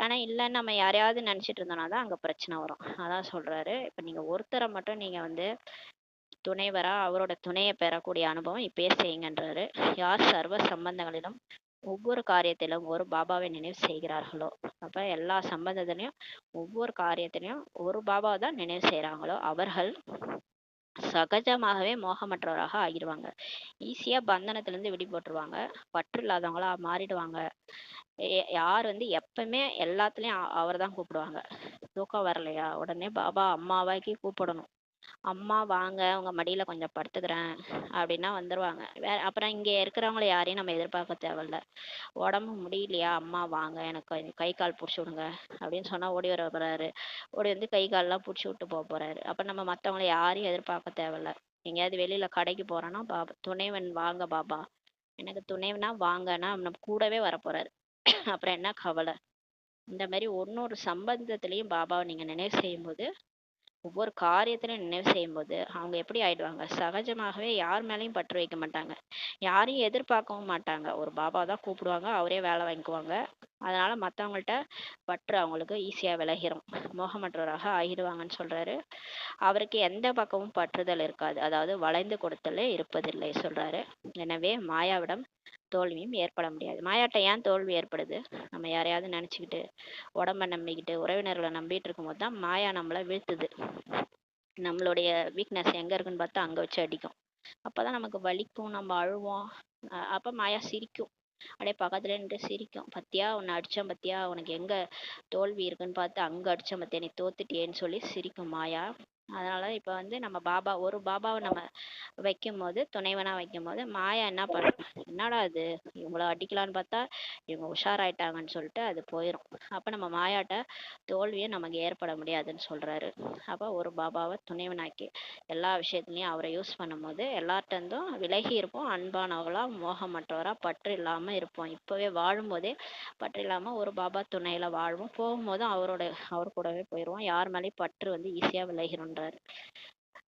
ஆனா இல்லைன்னு நம்ம யாரையாவது நினைச்சிட்டு இருந்தோம்னா தான் அங்க பிரச்சனை வரும். அதான் சொல்றாரு, இப்ப நீங்க ஒருத்தரை மட்டும் நீங்க வந்து துணைவரா அவரோட துணையை பெறக்கூடிய அனுபவம் இப்பயே செய்யுங்கன்றாரு. யார் சர்வ சம்பந்தங்களிலும் ஒவ்வொரு காரியத்திலும் ஒரு பாபாவை நினைவு செய்கிறார்களோ, அப்ப எல்லா சம்பந்தத்திலையும் ஒவ்வொரு காரியத்திலையும் ஒரு பாபாவை தான் நினைவு செய்யறாங்களோ அவர்கள் சகஜமாகவே மோகமற்றவராக ஆகிடுவாங்க. ஈஸியா பந்தனத்துல இருந்து விடுபட்டுருவாங்க, பற்று இல்லாதவங்களா மாறிடுவாங்க. யார் வந்து எப்பவுமே எல்லாத்துலயும் அவர் தான் கூப்பிடுவாங்க. தூக்கம் வரலையா உடனே பாபா அம்மாவாக்கி கூப்பிடணும். அம்மா வாங்க உங்க மடியில கொஞ்சம் படுத்துக்கிறேன் அப்படின்னா வந்துருவாங்க. அப்புறம் இங்க இருக்கிறவங்கள யாரையும் நம்ம எதிர்பார்க்க தேவையில்ல. உடம்பு முடியலையா அம்மா வாங்க எனக்கு கை கால் பிடிச்சி விடுங்க அப்படின்னு சொன்னா ஓடி வர போறாரு. ஓடி வந்து கை கால்லாம் பிடிச்சி விட்டு போறாரு. அப்ப நம்ம மத்தவங்கள யாரையும் எதிர்பார்க்க தேவையில்ல. எங்கேயாவது வெளியில கடைக்கு போறோம்னா பாபா துணைவன் வாங்க பாபா, எனக்கு துணைவனா வாங்கன்னா நம்ம கூடவே வர போறாரு. அப்புறம் என்ன கவலை. இந்த மாதிரி ஒன்னொரு சம்பந்தத்திலையும் பாபாவை நீங்க நினைவு செய்யும் போது, ஒவ்வொரு காரியத்திலையும் நினைவு செய்யும்போது அவங்க எப்படி ஆயிடுவாங்க, சகஜமாகவே யார் மேலேயும் பற்று வைக்க மாட்டாங்க, யாரையும் எதிர்பார்க்கவும் மாட்டாங்க. ஒரு பாபா தான் கூப்பிடுவாங்க, அவரே வேலை வாங்கிக்குவாங்க. அதனால மற்றவங்கள்ட்ட பற்று அவங்களுக்கு ஈஸியா விலகிரும், மோகமற்றவராக ஆகிடுவாங்கன்னு சொல்றாரு. அவருக்கு எந்த பக்கமும் பற்றுதல் இருக்காது, அதாவது வளைந்து கொடுத்தலே இருப்பதில்லை சொல்றாரு. எனவே மாயாவிடம் தோல்வியும் ஏற்பட முடியாது. மாயாட்ட ஏன் தோல்வி ஏற்படுது, நம்ம யாரையாவது நினைச்சுக்கிட்டு உடம்ப நம்பிக்கிட்டு உறவினர்களை நம்பிட்டு இருக்கும்போது தான் மாயா நம்மளை வீழ்த்துது. நம்மளுடைய வீக்னஸ் எங்க இருக்குன்னு பார்த்தா அங்க வச்சு அடிக்கும். அப்பதான் நமக்கு வலிக்கும், நம்ம அழுவோம். அப்ப மாயா சிரிக்கும், அப்படியே பக்கத்துல நின்று சிரிக்கும். பத்தியா உன்னை அடிச்சேன், பத்தியா உனக்கு எங்க தோல்வி இருக்குன்னு பார்த்து அங்க அடிச்சேன், பத்தியா நீ தோத்துட்டியேன்னு சொல்லி சிரிக்கும் மாயா. அதனால இப்ப வந்து நம்ம ஒரு பாபாவை நம்ம வைக்கும்போது, துணைவனா வைக்கும்போது, மாயா என்ன பண்ணும்? என்னடா இது இவங்கள அடிக்கலான்னு பார்த்தா இவங்க உஷாராயிட்டாங்கன்னு சொல்லிட்டு அது போயிரும். அப்ப நம்ம மாயாட்ட தோல்வியும் நமக்கு ஏற்பட முடியாதுன்னு சொல்றாரு. அப்ப ஒரு பாபாவை துணைவனாக்கி எல்லா விஷயத்துலயும் அவரை யூஸ் பண்ணும்போது எல்லார்ட்ட இருந்தும் விலகி இருப்போம். அன்பானவளா, மோகமற்றவரா, பற்று இல்லாம இருப்போம். இப்பவே வாழும்போதே பற்று இல்லாம ஒரு பாபா துணையில வாழ்வோம். போகும்போதும் அவர் கூடவே போயிடுவோம். யார் மேலேயும் பற்று வந்து ஈஸியா விலகிருன்றாரு.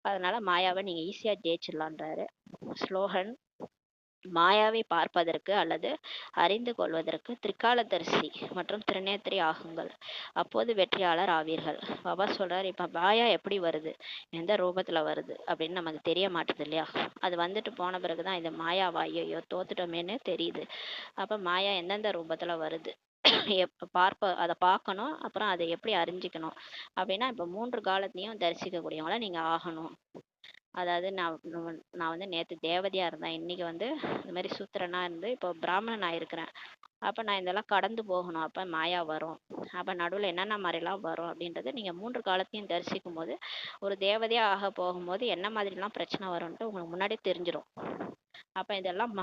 அதனால மாயாவை நீங்க ஈஸியா ஜெயிச்சிடலான்றாரு. ஸ்லோகன்: மாயாவை பார்ப்பதற்கு அல்லது அறிந்து கொள்வதற்கு திரிகாலதரிசி மற்றும் திரிநேத்திரி ஆகுங்கள், அப்போது வெற்றியாளர் ஆவீர்கள். பாபா சொல்றாரு, இப்ப மாயா எப்படி வருது, எந்த ரூபத்துல வருது அப்படின்னு நமக்கு தெரிய மாட்டுது இல்லையா? அது வந்துட்டு போன பிறகுதான் இது மாயாவா, ஐயோ தோத்துட்டோமேன்னு தெரியுது. அப்ப மாயா எந்தெந்த ரூபத்துல வருது, அதை பார்க்கணும். அப்புறம் அதை எப்படி அறிஞ்சிக்கணும் அப்படின்னா, இப்ப 3 காலத்தையும் தரிசிக்கக்கூடியவங்கள நீங்க ஆகணும். அதாவது நான் வந்து நேத்து தேவதையா இருந்தேன், இன்னைக்கு வந்து இந்த மாதிரி சூத்திரனா இருந்து இப்போ பிராமணன் ஆயிருக்கிறேன். அப்ப நான் இதெல்லாம் கடந்து போகணும். அப்ப மாயா வரும். அப்ப நடுவுல என்னென்ன மாதிரிலாம் வரும் அப்படின்றது நீங்க 3 காலத்தையும் தரிசிக்கும் போது, ஒரு தேவதையா ஆக போகும்போது என்ன மாதிரிலாம் பிரச்சனை வரும்ன்ட்டு உங்களுக்கு முன்னாடியே தெரிஞ்சிடும். அப்ப இதெல்லாம்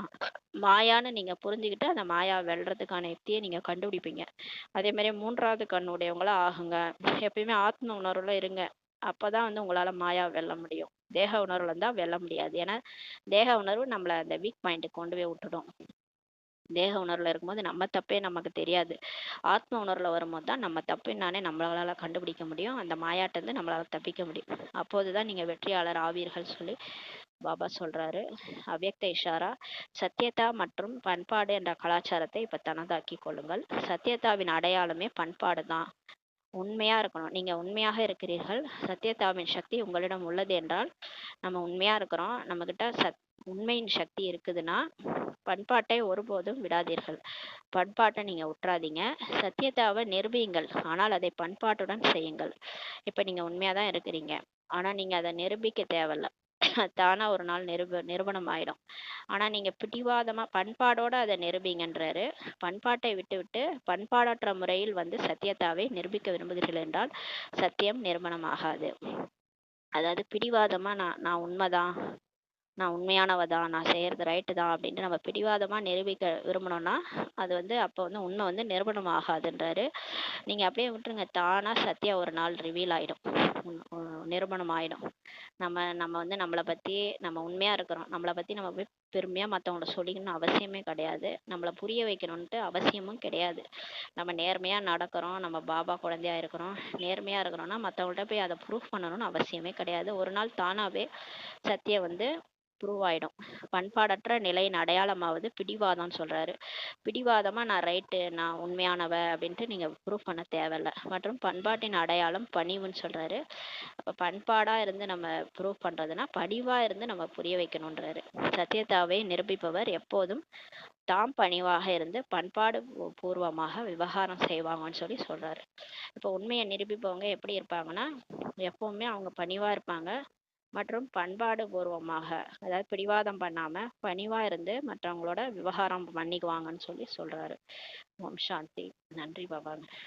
மாயான்னு நீங்க புரிஞ்சுக்கிட்டு அந்த மாயா வெல்றதுக்கான யுக்தியை நீங்க கண்டுபிடிப்பீங்க. அதே மாதிரி 3வது கண்ணுடையவங்களா ஆகுங்க. எப்பயுமே ஆத்ம உணர்வுல இருங்க. அப்பதான் வந்து உங்களால மாயா வெல்ல முடியும். தேக உணர்வுல இருந்தா வெல்ல முடியாது. ஏன்னா தேக உணர்வு நம்மள அந்த வீக் பாயிண்ட்டுக்கு கொண்டு போய் விட்டுடும். தேக உணர்வுல இருக்கும்போது நம்ம தப்பே நமக்கு தெரியாது. ஆத்ம உணர்வுல வரும்போது தான் நம்ம தப்பு என்னானே நம்மளால கண்டுபிடிக்க முடியும். அந்த மாயாட்ட இருந்து நம்மளால தப்பிக்க முடியும். அப்போதுதான் நீங்க வெற்றியாளர் ஆவீர்கள் சொல்லி பாபா சொல்றாரு. அவ்யக்த இஷாரா: சத்தியதா மற்றும் பண்பாடு என்ற கலாச்சாரத்தை இப்ப தனதாக்கி கொள்ளுங்கள். சத்தியதாவின் அடையாளமே பண்பாடு தான். உண்மையா இருக்கணும். நீங்க உண்மையாக இருக்கிறீர்கள். சத்தியதாவின் சக்தி உங்களிடம் உள்ளது என்றால் நம்ம உண்மையா இருக்கிறோம். நம்ம கிட்ட உண்மையின் சக்தி இருக்குதுன்னா பண்பாட்டை ஒருபோதும் விடாதீர்கள். பண்பாட்டை நீங்க விட்டுறாதீங்க. சத்தியதாவை நிரூபியுங்கள், ஆனால் அதை பண்பாட்டுடன் செய்யுங்கள். இப்ப நீங்க உண்மையாதான் இருக்கிறீங்க. ஆனா நீங்க அதை நிரூபிக்க தேவையில்ல. தானா ஒரு நாள் நிரூபணம் ஆயிடும். ஆனா நீங்க பிடிவாதமா பண்பாடோட அதை நிரூபிங்கன்றாரு. பண்பாட்டை விட்டுவிட்டு பண்பாடற்ற முறையில் வந்து சத்தியத்தாவை நிரூபிக்க விரும்புகிறீர்கள் என்றால் சத்தியம் நிரூபணம் ஆகாது. அதாவது பிடிவாதமா நான் உண்மைதான், நான் உண்மையானவ தான், நான் செய்யறது ரைட்டு தான் அப்படின்ட்டு நம்ம பிடிவாதமா நிரூபிக்க விரும்பணும்னா அது வந்து அப்போ வந்து உண்மை வந்து நிரூபணம் ஆகாதுன்றாரு. நீங்க அப்படியே விட்டுருங்க. தானா சத்தியா ஒரு நாள் ரிவீல் ஆயிடும், நிரூபணம் ஆயிடும். நம்ம நம்ம வந்து நம்மளை பத்தி நம்ம உண்மையா இருக்கிறோம். நம்மளை பத்தி நம்ம போய் பெருமையா மற்றவங்கள சொல்லிக்கணும்னு அவசியமே கிடையாது. நம்மளை புரிய வைக்கணும்ட்டு அவசியமும் கிடையாது. நம்ம நேர்மையா நடக்கிறோம், நம்ம பாபா குழந்தையா இருக்கிறோம், நேர்மையா இருக்கிறோம்னா மற்றவங்கள்ட்ட போய் அதை ப்ரூஃப் பண்ணணும்னு அவசியமே கிடையாது. ஒரு நாள் தானாவே சத்தியம் வந்து ப்ரூவ் ஆயிடும். பண்பாடற்ற நிலையின் அடையாளமாவது பிடிவாதம்னு சொல்றாரு. பிடிவாதமா நான் ரைட்டு, நான் உண்மையானவ அப்படின்ட்டு நீங்க ப்ரூவ் பண்ண தேவையில்ல. மற்றும் பண்பாட்டின் அடையாளம் பணிவுன்னு சொல்றாரு. அப்ப பண்பாடா இருந்து நம்ம ப்ரூவ் பண்றதுன்னா பணிவா இருந்து நம்ம புரிய வைக்கணும்ன்றாரு. சத்தியதாவை நிரூபிப்பவர் எப்போதும் தாம் பணிவாக இருந்து பண்பாடு பூர்வமாக விவகாரம் செய்வாங்கன்னு சொல்லி சொல்றாரு. இப்போ உண்மையை நிரூபிப்பவங்க எப்படி இருப்பாங்கன்னா எப்பவுமே அவங்க பணிவா இருப்பாங்க மற்றும் பண்பாடு பூர்வமாக, அதாவது பிடிவாதம் பண்ணாம பணிவா இருந்து மற்றவங்களோட விவகாரம் பண்ணிக்குவாங்கன்னு சொல்லி சொல்றாரு. ஓம் சாந்தி. நன்றி பாபா. நன்றி.